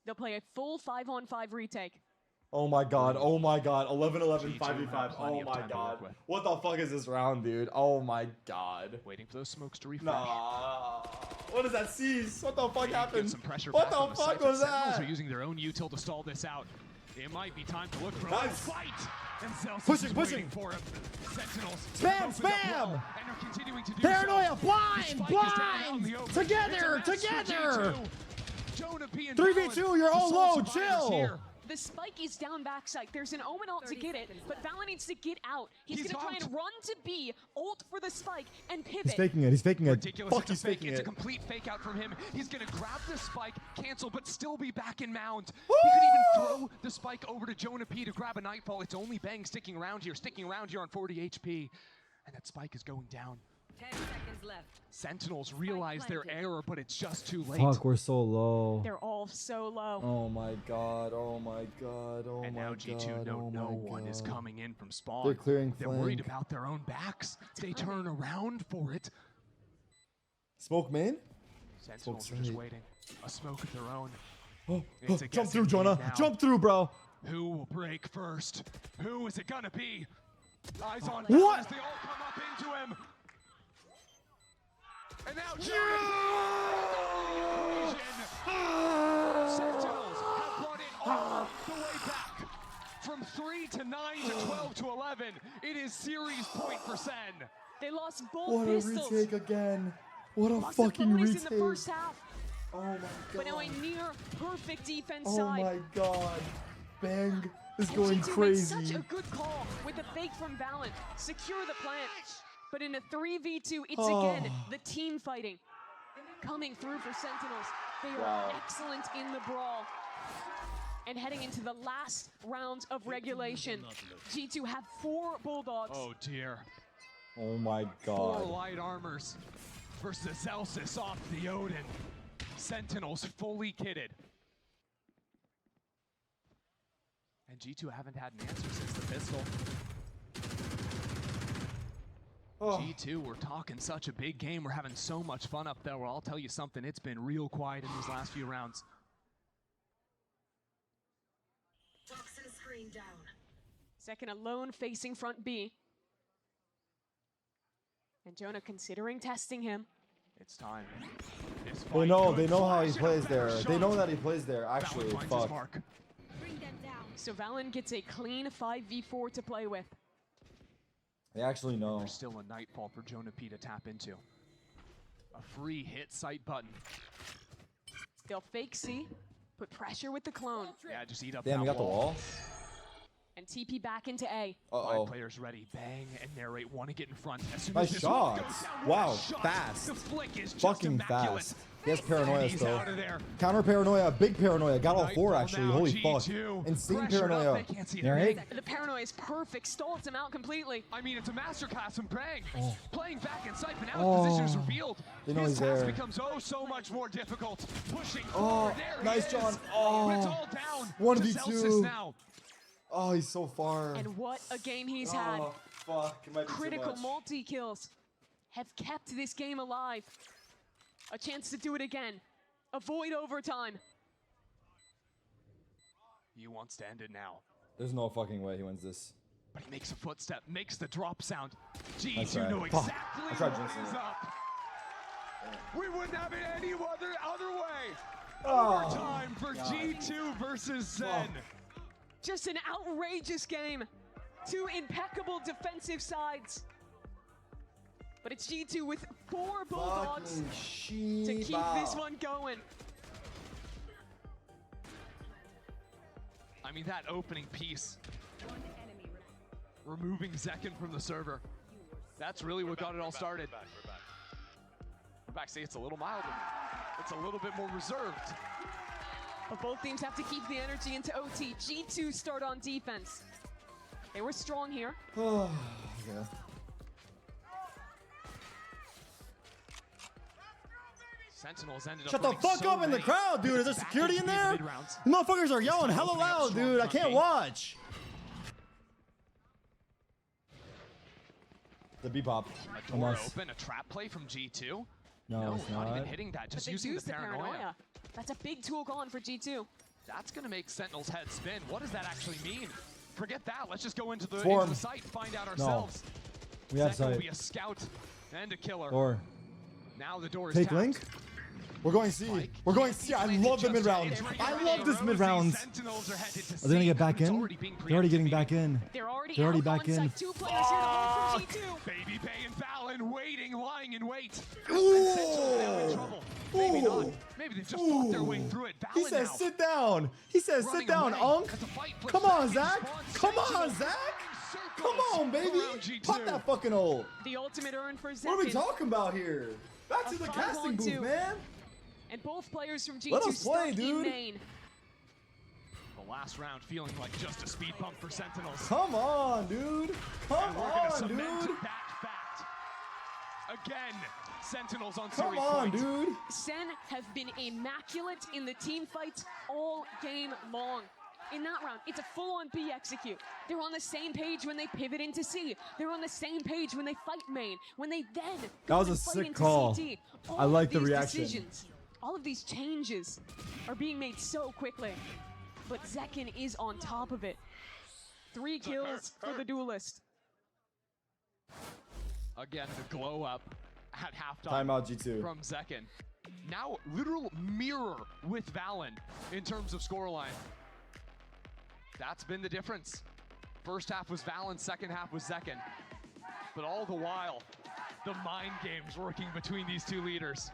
S1: They'll play a full 5-on-5 retake.
S3: Oh my god. Oh my god. 11-11,
S2: G2
S3: 5v5.
S2: have plenty
S3: Oh
S2: of
S3: my
S2: time to
S3: god.
S2: work with.
S3: What the fuck is this round, dude? Oh my god.
S2: Waiting for those smokes to refresh.
S3: Nah. What is that? Seize? What the fuck
S2: Get
S3: happened?
S2: some pressure
S3: What
S2: back on
S3: the
S2: site,
S3: fuck
S2: but
S3: was
S2: Sentinels
S3: that?
S2: are using their own util to stall this out. It might be time to look for a
S3: Nice.
S2: little fight. And Celsius
S3: Pushing,
S2: is
S3: pushing.
S2: waiting for him. Sentinels.
S3: Spam,
S2: opened up
S3: spam.
S2: well and are continuing to do
S3: Paranoia,
S2: so.
S3: blind,
S2: The spike is down out in
S3: blind.
S2: the open.
S3: Together,
S2: It's a mess for
S3: together.
S2: G2. Jonah P and
S3: 3v2,
S2: Valen,
S3: you're
S2: the
S3: all
S2: sole
S3: low,
S2: survivors
S3: chill.
S2: here.
S1: The spike is down backside. There's an Omen ult to get it, but Valen needs to get out. He's
S2: He's
S1: gonna try
S2: out.
S1: and run to B, ult for the spike, and pivot.
S3: He's faking it. He's faking it.
S2: Ridiculous.
S3: Fuck,
S2: It's a
S3: he's
S2: fake.
S3: faking
S2: It's a
S3: it.
S2: complete fake out from him. He's going to grab the spike, cancel, but still be back in mound. He could even throw the spike over to Jonah P to grab a Nightfall. It's only Bang sticking around here on 40 HP. And that spike is going down.
S4: 10 seconds left.
S2: Sentinels realize their error, but it's just too late.
S3: Fuck, we're so low.
S1: They're all so low.
S3: Oh my god. Oh my god. Oh
S2: And
S3: my
S2: now
S3: god.
S2: G2 know
S3: oh
S2: no
S3: my
S2: one
S3: god.
S2: is coming in from spawn.
S3: They're clearing
S2: They're worried
S3: flank.
S2: about their own backs. They turn around for it.
S3: Smoke main?
S2: Sentinels are just waiting. A smoke of their own.
S3: Oh,
S2: It's a
S3: jump
S2: guessing
S3: through,
S2: game
S3: Jonah.
S2: now.
S3: Jump through, bro.
S2: Who will break first? Who is it gonna be? Eyes on
S3: What?
S2: as they all come up into him. And now Sentinels have brought it all the way back. From 3 to 9 to 12 to 11. It is series point for Sen.
S1: They lost both
S3: What a
S1: pistols.
S3: retake again. What a
S1: Lost the
S3: fucking
S1: bonus
S3: retake.
S1: in the first half.
S3: Oh my god.
S1: But now a near perfect defense
S3: Oh
S1: side.
S3: my god. Bang is
S1: And
S3: going
S1: G2 made
S3: crazy.
S1: such a good call with a fake from Valen. Secure the plant. But in a 3v2, it's again the team fighting. Coming through for Sentinels. They are excellent in the brawl. And heading into the last round of regulation, G2 have 4 Bulldogs.
S2: Oh dear.
S3: Oh my
S2: 4
S3: god.
S2: light armors versus Celsius off the Odin. Sentinels fully kitted. And G2 haven't had an answer since the pistol.
S3: Oh.
S2: G2, we're talking such a big game. We're having so much fun up there. Well, I'll tell you something. It's been real quiet in these last few rounds.
S4: Toxin screen down.
S1: Second alone facing front B. And Jonah considering testing him.
S2: It's time. This
S3: They
S2: fight
S3: know.
S2: could
S3: They know how he
S2: flash
S3: plays
S2: a better
S3: there. They know
S2: shot.
S3: that he plays there. Actually,
S2: Valen finds his
S3: fuck.
S2: mark.
S4: Bring them down.
S1: So Valen gets a clean 5v4 to play with.
S3: They actually know.
S2: There's still a Nightfall for Jonah P to tap into. A free hit site button.
S1: They'll fake C, put pressure with the clone,
S2: Yeah, just eat up
S3: Damn,
S2: that
S3: we got the wall.
S1: and TP back into A.
S2: Five
S3: Uh-oh.
S2: players ready. Bang and narrate. Want to get in front. As soon
S3: Nice
S2: as this one
S3: shots.
S2: goes down,
S3: Wow,
S2: what a shot.
S3: fast.
S2: The flick is just
S3: Fucking
S2: immaculate.
S3: fast. He has paranoia
S2: And he's
S3: still.
S2: out of there.
S3: Counter paranoia, big paranoia. Got all 4
S2: Nightfall
S3: actually.
S2: now,
S3: Holy
S2: G2.
S3: fuck. Insane
S2: Pressured up,
S3: paranoia.
S2: they can't see
S3: Yeah,
S2: their
S3: right?
S2: name.
S1: The paranoia is perfect, stalls him out completely.
S2: I mean, it's a masterclass from Bang.
S3: Oh.
S2: Playing back in sight, but now his position is revealed.
S3: They know
S2: His
S3: he's
S2: task
S3: there.
S2: becomes oh so much more difficult. Pushing
S3: Oh,
S2: forward. There
S3: nice,
S2: he
S3: John.
S2: is.
S3: Oh.
S2: But it's all down.
S3: 1v2.
S2: to Celsius now.
S3: Oh, he's so far.
S1: And what a game he's had.
S3: Oh, fuck. It might be
S1: Critical
S3: too much.
S1: multi-kills have kept this game alive. A chance to do it again. Avoid overtime.
S2: He wants to end it now.
S3: There's no fucking way he wins this.
S2: But he makes a footstep, makes the drop sound.
S3: Nice
S2: G2
S3: try.
S2: know
S3: Fuck.
S2: exactly
S3: I tried
S2: what
S3: jinxing
S2: is
S3: it.
S2: up. We wouldn't have it any other way.
S3: Oh,
S2: Overtime for
S3: God.
S2: G2 versus Zen.
S1: Just an outrageous game. Two impeccable defensive sides. But it's G2 with 4 Bulldogs
S3: Fucking
S1: to keep
S3: Shiba.
S1: this one going.
S2: I mean, that opening piece, removing Zekin from the server, that's really what got it all started. We're back. See, it's a little milder. It's a little bit more reserved.
S1: But both teams have to keep the energy into OT. G2 start on defense. They were strong here.
S3: Yeah.
S2: Sentinels ended
S13: Shut
S2: up
S13: the fuck
S2: so
S13: up in the
S2: many.
S13: crowd, dude. Is there
S2: Back
S13: security
S2: into
S13: in
S2: the
S13: there?
S2: mid-rounds.
S13: The motherfuckers are yelling hella
S2: opening up
S13: loud,
S2: strong
S13: dude. I
S2: front
S13: can't
S2: gate.
S13: watch.
S3: The B-pop.
S2: A door open, a trap play from G2.
S3: No, it's
S2: not even
S3: not.
S2: hitting that,
S1: But
S2: just
S1: they
S2: using
S1: used
S2: the paranoia.
S1: That's a big tool gone for G2.
S2: That's gonna make Sentinel's head spin. What does that actually mean? Forget that. Let's just go into the
S3: Form.
S2: site, find out ourselves.
S3: We have
S2: Second will
S3: sight.
S2: be a scout and a killer.
S3: Door.
S2: Now the door is
S3: Take
S2: tapped.
S3: link. We're going C. We're going C. I love the mid round. I love this mid rounds.
S2: Sentinels are headed to
S3: Are they gonna
S2: C.
S3: get back
S2: It's
S3: in?
S2: already being
S3: They're already getting
S2: preempted.
S3: back in.
S1: They're already
S3: They're already
S1: out
S3: back
S1: on
S3: in.
S1: site. 2 players here to hold from G2.
S2: Baby Bay and Fallon waiting, lying in wait.
S3: Ooh.
S2: And Sentinels now in trouble. Maybe not.
S3: Ooh.
S2: Maybe they just fought their way through it.
S3: He
S2: Fallon
S3: says
S2: now
S3: sit down. He says
S2: running
S3: sit down,
S2: away
S3: Unk.
S2: as the fight flips
S3: Come
S2: back
S3: on,
S2: in
S3: Zach.
S2: response.
S3: Come on,
S2: Sentinels
S3: Zach.
S2: running
S3: Come
S2: circles
S3: on, baby.
S2: around G2.
S3: Pop that fucking ult.
S1: The ultimate earn for Zekin.
S3: What are we talking about here? Back to
S1: A
S3: the
S1: 5-on-2.
S3: casting booth, man.
S1: And both players from G2
S3: Let us
S1: start
S3: play,
S1: in
S3: dude.
S1: main.
S2: The last round feeling like just a speed bump for Sentinels.
S3: Come on, dude. Come
S2: And we're gonna
S3: on,
S2: cement
S3: dude.
S2: that fact. Again, Sentinels on
S3: Come
S2: series
S3: on,
S2: point.
S3: dude.
S1: Sen have been immaculate in the team fights all game long. In that round, it's a full-on B execute. They're on the same page when they pivot into C. They're on the same page when they fight main. When they then
S3: That was
S1: go
S3: a
S1: and fight
S3: sick
S1: into
S3: call.
S1: CT.
S3: I like the
S1: these
S3: reaction.
S1: Decisions, all of these changes are being made so quickly. But Zekin is on top of it. 3 kills for the duelist.
S2: Again, the glow up at halftime
S3: Timeout G2.
S2: from Zekin. Now, literal mirror with Valen in terms of scoreline. That's been the difference. First half was Valen, second half was Zekin. But all the while, the mind games working between these two leaders.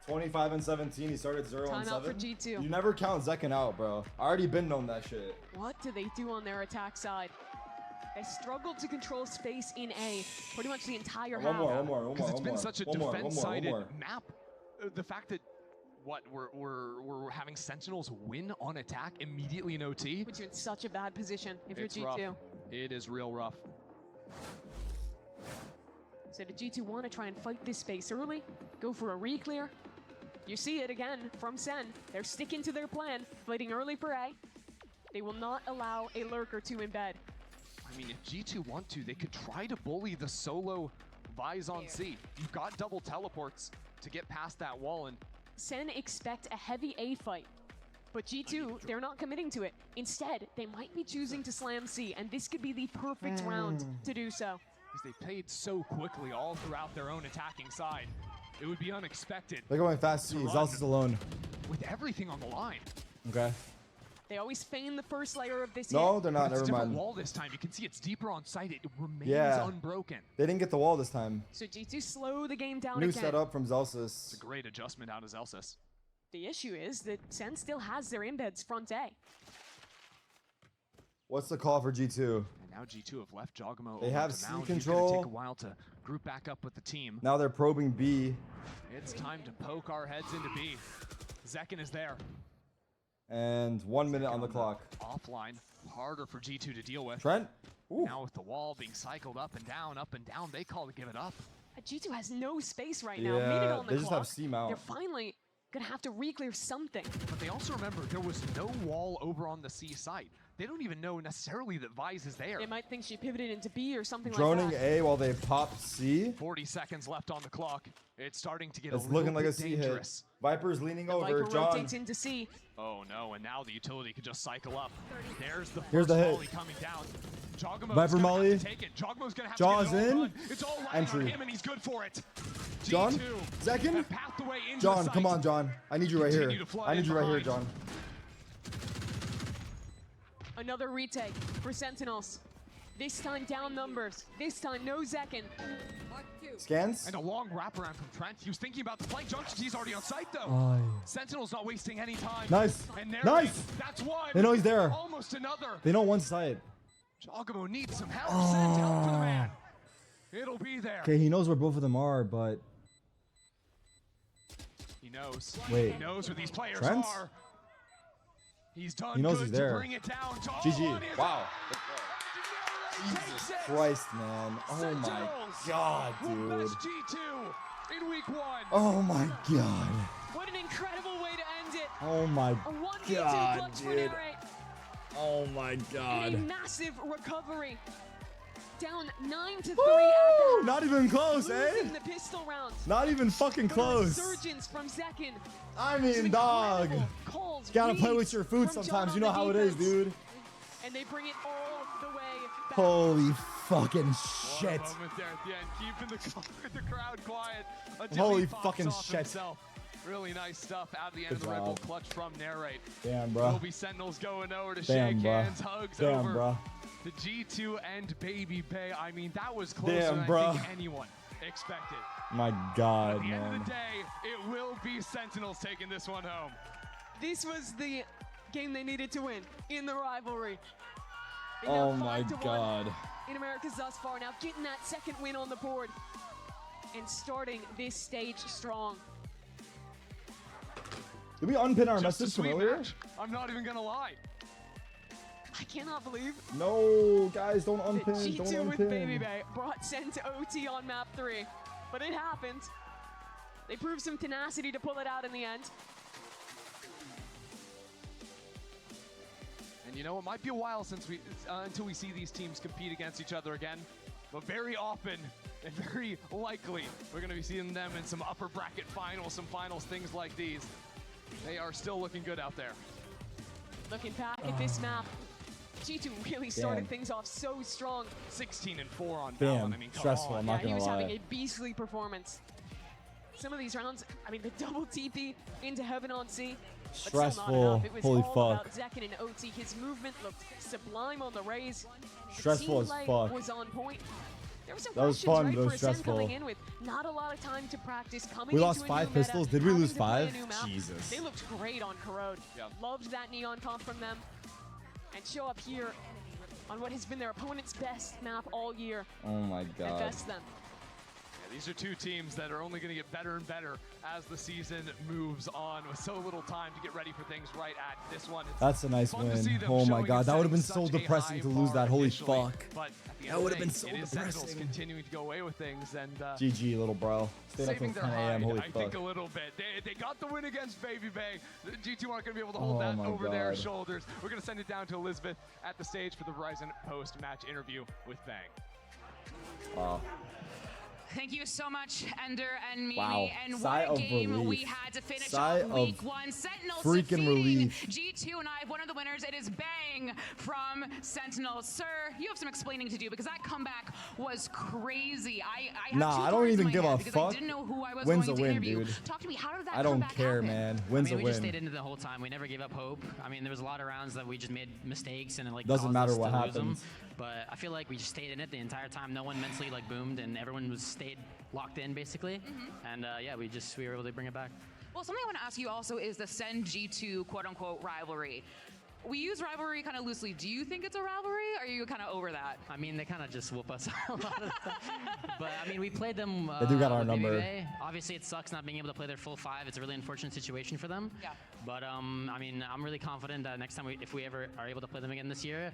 S3: 25 and 17. He started 0 and
S1: Timeout
S3: 7.
S1: for G2.
S3: You never count Zekin out, bro. I already been known that shit.
S1: What do they do on their attack side? They struggled to control space in A pretty much the entire half.
S3: One more.
S2: Because it's been such a defense-sided
S3: more.
S2: map. The fact that we're having Sentinels win on attack immediately in OT.
S1: Puts you in such a bad position if
S2: It's
S1: you're
S2: rough.
S1: G2.
S2: It is real rough.
S1: So do G2 want to try and fight this space early? Go for a re-clear? You see it again from Sen. They're sticking to their plan, fighting early for A. They will not allow a lurker to embed.
S2: I mean, if G2 want to, they could try to bully the solo Vise on C. You've got double teleports to get past that wall, and
S1: Sen expect a heavy A fight. But G2, they're not committing to it. Instead, they might be choosing to slam C, and this could be the perfect round to do so.
S2: because they played so quickly all throughout their own attacking side, it would be unexpected.
S3: They're going fast C. Zelsa's alone.
S2: With everything on the line.
S3: Okay.
S1: They always feign the first layer of this
S3: No,
S1: hit.
S3: they're not.
S2: But it's a
S3: Never
S2: different
S3: mind.
S2: wall this time. You can see it's deeper on site. It remains
S3: Yeah.
S2: unbroken.
S3: They didn't get the wall this time.
S1: So G2 slow the game down
S3: New
S1: again.
S3: setup from
S2: It's a
S3: Zelsis.
S2: great adjustment out of Zelsis.
S1: The issue is that Sen still has their embeds front A.
S3: What's the call for G2?
S2: And now G2 have left Jogamo
S3: They
S2: over
S3: have
S2: to
S3: C
S2: Mound. He's
S3: control.
S2: gonna take a while to group back up with the team.
S3: Now they're probing B.
S2: It's time to poke our heads into B. Zekin is there.
S3: And 1 minute on the clock.
S2: Offline, harder for G2 to deal with.
S3: Trent? Ooh.
S2: Now with the wall being cycled up and down, they call to give it up.
S1: G2 has no space right now. Minute
S3: Yeah,
S1: on the
S3: they just
S1: clock.
S3: have C mount.
S1: They're finally gonna have to re-clear something.
S2: But they also remember there was no wall over on the C site. They don't even know necessarily that Vise is there.
S1: They might think she pivoted into B or something
S3: Droning
S1: like that.
S3: A while they pop C.
S2: 40 seconds left on the clock. It's starting to get
S3: It's
S2: a little
S3: looking like
S2: bit
S3: a C hit.
S2: dangerous.
S3: Viper's leaning
S1: The
S3: over.
S1: Viper
S3: John.
S1: rotates into C.
S2: Oh no, and now the utility could just cycle up. There's the
S3: Here's
S2: first
S3: the hit.
S2: volley coming down. Jogamo's
S3: Viper
S2: gonna
S3: molly.
S2: have to take it. Jogamo's gonna have
S3: Jaws
S2: to get it all
S3: in.
S2: run. It's all lying on
S3: Entry.
S2: him, and he's good for it.
S3: John.
S2: G2,
S3: Second.
S2: a pathway into
S3: John,
S2: the
S3: come
S2: site.
S3: on, John. I need you right here.
S2: Continue to flood
S3: I need
S2: in
S3: you right here,
S2: behind.
S3: John.
S1: Another retake for Sentinels. This time down numbers. This time no Zekin.
S3: Scans.
S2: And a long wraparound from Trent. He was thinking about the flank. He's already on site though.
S3: Aye.
S2: Sentinel's not wasting any time.
S3: Nice.
S2: And there
S3: Nice.
S2: it is. That's one.
S3: They know he's there.
S2: Almost another.
S3: They know one side.
S2: Jogamo needs some help. Send help to the man. It'll be there.
S3: Okay, he knows where both of them are, but
S2: He knows.
S3: Wait.
S2: He knows where these players
S3: Trent?
S2: are. He's done
S3: He knows
S2: good
S3: he's there.
S2: to bring it down. To
S3: GG. Wow. Jesus Christ, man. Oh my God, dude.
S2: Best G2 in week 1.
S3: Oh my God.
S1: What an incredible way to end it.
S3: Oh my
S1: A 1v2
S3: God,
S1: clutch for
S3: dude.
S1: Narrate.
S3: Oh my
S1: A
S3: God.
S1: massive recovery. Down 9-3 at
S3: Woo!
S1: the
S3: Not even close,
S1: losing
S3: eh?
S1: the pistol round.
S3: Not even fucking
S1: But a
S3: close.
S1: resurgence from Zekin.
S3: I
S1: Some
S3: mean, dog.
S1: incredible calls,
S3: Gotta play with
S1: reads
S3: your food
S1: from
S3: sometimes.
S1: John
S3: You know
S1: on the
S3: how it is,
S1: defense.
S3: dude.
S1: And they bring it all the way back.
S3: Holy fucking
S2: What
S3: shit.
S2: a moment there at the end, keeping the crowd quiet until
S3: Holy
S2: he pops
S3: fucking
S2: off
S3: shit.
S2: himself. Really nice stuff at the end
S3: Good
S2: of the Red Bull
S3: job.
S2: clutch from Narrate.
S3: Damn, bro.
S2: Kobe Sentinels going over to
S3: Damn,
S2: shake
S3: bro.
S2: hands, hugs
S3: Damn,
S2: over
S3: bro.
S2: the G2 and Baby Bay. I mean, that was closer
S3: Damn,
S2: than
S3: bro.
S2: I think anyone expected.
S3: My God,
S2: At the end of
S3: man.
S2: the day, it will be Sentinels taking this one home.
S1: This was the game they needed to win in the rivalry. And
S3: Oh
S1: now
S3: my
S1: 5-1
S3: God.
S1: in America's thus far. Now getting that second win on the board and starting this stage strong.
S3: Did we unpin our
S2: Just a
S3: message from
S2: sweet
S3: earlier?
S2: match. I'm not even gonna lie.
S1: I cannot believe
S3: No, guys, don't
S1: that
S3: unpin.
S1: G2
S3: Don't
S1: with
S3: unpin.
S1: Baby Bay brought Sen to OT on map 3. But it happened. They proved some tenacity to pull it out in the end.
S2: And you know, it might be a while since until we see these teams compete against each other again. But very often and very likely, we're going to be seeing them in some upper bracket finals, some finals, things like these. They are still looking good out there.
S1: Looking back at this map, G2 really started
S3: Damn.
S1: things off so strong.
S2: 16-4 on
S3: Damn,
S2: Valorant. I mean, come
S3: stressful,
S2: on.
S3: I'm
S1: Yeah,
S3: not
S1: he
S3: gonna
S1: was having
S3: lie.
S1: a beastly performance. Some of these rounds, I mean, the double TP into Heaven on C. But still not
S3: Stressful.
S1: enough. It was
S3: Holy
S1: all
S3: fuck.
S1: about Zekin and OT. His movement looked sublime on the raise. The
S3: Stressful
S1: team
S3: as
S1: play
S3: fuck.
S1: was on point. There were some
S3: That was
S1: questions,
S3: fun,
S1: right,
S3: but it
S1: for
S3: was
S1: Ascent
S3: stressful.
S1: coming in with not a lot of time to practice. Coming
S3: We
S1: into
S3: lost
S1: a
S3: 5
S1: new
S3: pistols.
S1: meta,
S3: Did we
S1: having
S3: lose
S1: to play a
S3: 5?
S1: new map.
S3: Jesus.
S1: They looked great on Corrode.
S2: Yeah.
S1: Loved that neon comp from them. And show up here on what has been their opponent's best map all year
S3: Oh my
S1: and
S3: God.
S1: best them.
S2: Yeah, these are two teams that are only going to get better and better as the season moves on with so little time to get ready for things right at this one. It's
S3: That's a nice
S2: fun to see
S3: win.
S2: them
S3: Oh my
S2: showing
S3: God,
S2: and
S3: that would have been
S2: setting
S3: so
S2: such a
S3: depressing
S2: high
S3: to lose
S2: bar
S3: that. Holy
S2: initially.
S3: fuck.
S2: But at the
S3: That
S2: end of
S3: would've
S2: the
S3: been
S2: day,
S3: so
S2: it is Sentinels
S3: depressing.
S2: continuing to go away with things and
S3: GG, little bro. Stayed up till
S2: saving
S3: 10
S2: their
S3: a.m.
S2: hide,
S3: Holy
S2: I think,
S3: fuck.
S2: a little bit. They got the win against Baby Bay. The G2 aren't going to be able to hold
S3: Oh
S2: that
S3: my
S2: over their
S3: God.
S2: shoulders. We're going to send it down to Elizabeth at the stage for the Verizon post-match interview with Bang.
S3: Wow.
S13: Thank you so much, Ender and Mimi.
S3: Wow.
S13: And
S3: Sigh
S13: what
S3: of
S13: a game
S3: relief.
S13: we had to finish
S3: Sigh
S13: off
S3: of
S13: week 1. Sentinels
S3: freaking
S13: defeating
S3: relief.
S13: G2 and I, one of the winners. It is Bang from Sentinels. Sir, you have some explaining to do because that comeback was crazy. I have
S3: Nah,
S13: two
S3: I don't
S13: cards in
S3: even
S13: my
S3: give
S13: hand
S3: a
S13: because
S3: fuck.
S13: I didn't know who I was
S3: Win's
S13: going
S3: a
S13: to
S3: win,
S13: interview.
S3: dude.
S13: Talk to me. How did that
S3: I don't
S13: comeback
S3: care,
S13: happen?
S3: man.
S14: I
S3: Win's
S14: mean,
S3: a
S14: we just
S3: win.
S14: stayed into the whole time. We never gave up hope. I mean, there was a lot of rounds that we just made mistakes and it like
S3: Doesn't
S14: caused
S3: matter
S14: us
S3: what
S14: to lose them.
S3: happens.
S14: But I feel like we just stayed in it the entire time. No one mentally like boomed, and everyone was stayed locked in basically. And yeah, we were able to bring it back.
S13: Well, something I want to ask you also is the Sen G2 quote-unquote rivalry. We use rivalry kind of loosely. Do you think it's a rivalry? Or are you kind of over that?
S14: I mean, they kind of just whoop us a lot of the time. But I mean, we played them.
S3: They do got our
S14: with Baby
S3: number.
S14: Bay. Obviously, it sucks not being able to play their full 5. It's a really unfortunate situation for them.
S13: Yeah.
S14: But I mean, I'm really confident that next time if we ever are able to play them again this year,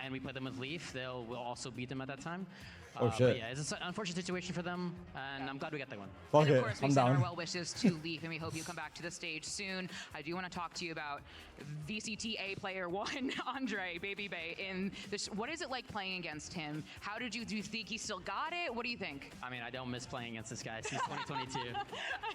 S14: and we play them with Leaf, we'll also beat them at that time.
S3: Oh, shit.
S14: But yeah, it's an unfortunate situation for them, and I'm glad we got that one.
S3: Fuck
S13: And
S3: it.
S13: of course, we
S3: I'm
S13: send our
S3: down.
S13: well wishes to Leaf, and we hope you come back to the stage soon. I do want to talk to you about VCTA player one, Andre, Baby Bay. In this, what is it like playing against him? How do you think he still got it? What do you think?
S14: I mean, I don't miss playing against this guy since 2022.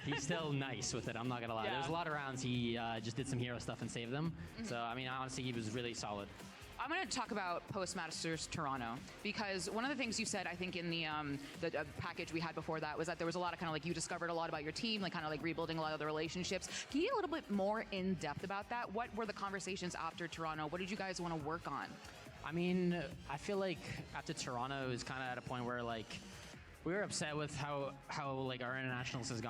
S14: He's still nice with it, I'm not gonna lie.
S13: Yeah.
S14: There's a lot of rounds he just did some hero stuff and saved them. So, I mean, honestly, he was really solid.
S13: I'm going to talk about Postmasters Toronto, because one of the things you said, I think, in the package we had before that was that there was a lot of kind of like you discovered a lot about your team, like kind of like rebuilding a lot of the relationships. Can you get a little bit more in depth about that? What were the conversations after Toronto? What did you guys want to work on?
S14: I mean, I feel like after Toronto, it was kind of at a point where like we were upset with how like our internationals have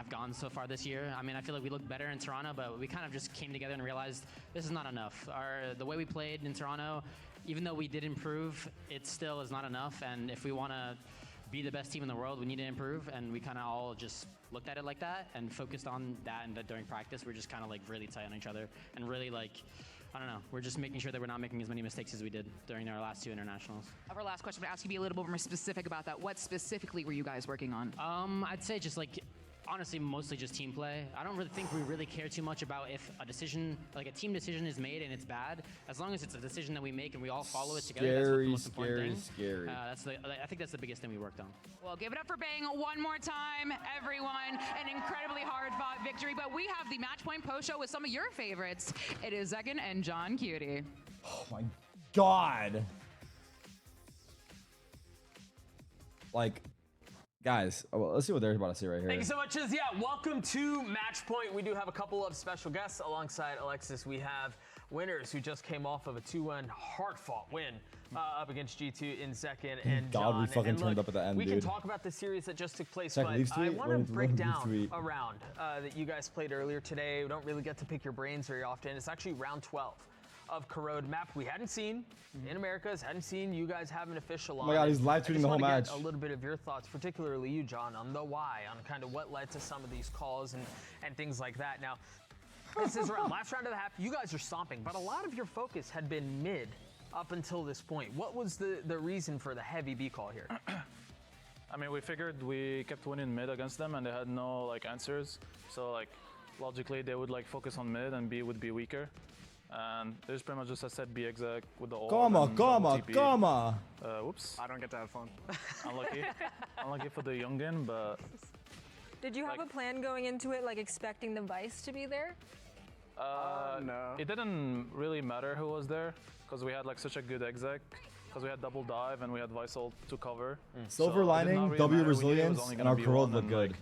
S14: gone so far this year. I mean, I feel like we looked better in Toronto, but we kind of just came together and realized this is not enough. The way we played in Toronto, even though we did improve, it still is not enough. And if we want to be the best team in the world, we need to improve. And we kind of all just looked at it like that and focused on that. And during practice, we're just kind of like really tight on each other and really like, I don't know, we're just making sure that we're not making as many mistakes as we did during our last two internationals.
S13: Of our last question, I'm going to ask you to be a little bit more specific about that. What specifically were you guys working on?
S14: I'd say just like, honestly, mostly just team play. I don't really think we really care too much about if a decision, like a team decision is made and it's bad. As long as it's a decision that we make and we all follow it together, that's what the most important thing.
S3: Scary.
S14: I think that's the biggest thing we worked on.
S13: Well, give it up for Bang one more time, everyone. An incredibly hard-fought victory, but we have the Match Point post show with some of your favorites. It is Zegan and John Cutie.
S3: Oh my god. Like, guys, well, let's see what they're about to say right here.
S15: Thank you so much, Chiz. Yeah, welcome to Match Point. We do have a couple of special guests alongside Alexis. We have winners who just came off of a 2-1 hard-fought win up against G2 in second and
S3: God,
S15: John.
S3: we fucking
S15: and
S3: turned
S15: look,
S3: up at the end,
S15: we
S3: dude.
S15: can talk about the series that just took place,
S3: Second
S15: but
S3: Leafs
S15: I
S3: tweet?
S15: want to
S3: Leafs
S15: break down
S3: tweet.
S15: a round that you guys played earlier today. We don't really get to pick your brains very often. It's actually round 12 of Corrode map we hadn't seen in Americas, hadn't seen you guys have an official on.
S3: Oh my God, he's live tweeting the whole
S15: I
S3: match.
S15: just want to get a little bit of your thoughts, particularly you, John, on the why, on kind of what led to some of these calls and things like that. Now, this is last round of the half. You guys are stomping, but a lot of your focus had been mid up until this point. What was the reason for the heavy B call here?
S16: I mean, we figured we kept winning mid against them and they had no like answers. So like logically they would like focus on mid and B would be weaker. And there's pretty much just I said B exec with the ult. and double TP. Whoops.
S17: I don't get to have fun.
S16: Unlucky. Unlucky for the youngin, but
S18: Did you have a plan going into it, like expecting the Vice to be there?
S16: no. It didn't really matter who was there because we had like such a good exec. Because we had double dive and we had Vice ult to cover.
S3: Silver
S16: So it did
S3: lining,
S16: not really
S3: W
S16: matter. We knew it was
S3: resilience,
S16: only
S3: and
S16: gonna
S3: our
S16: be
S3: Corode
S16: one
S3: look
S16: and,
S3: good.
S16: like,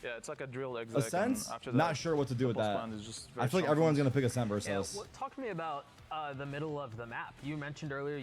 S16: yeah, it's like a drilled exec.
S3: Ascent?
S16: And after that,
S3: Not sure what to do with that.
S16: post-spawn is just
S3: I
S16: very
S3: feel like
S16: strong
S3: everyone's
S16: for us.
S3: gonna pick Ascent versus
S15: Yeah,
S3: us.
S15: talk to me about the middle of the map. You mentioned earlier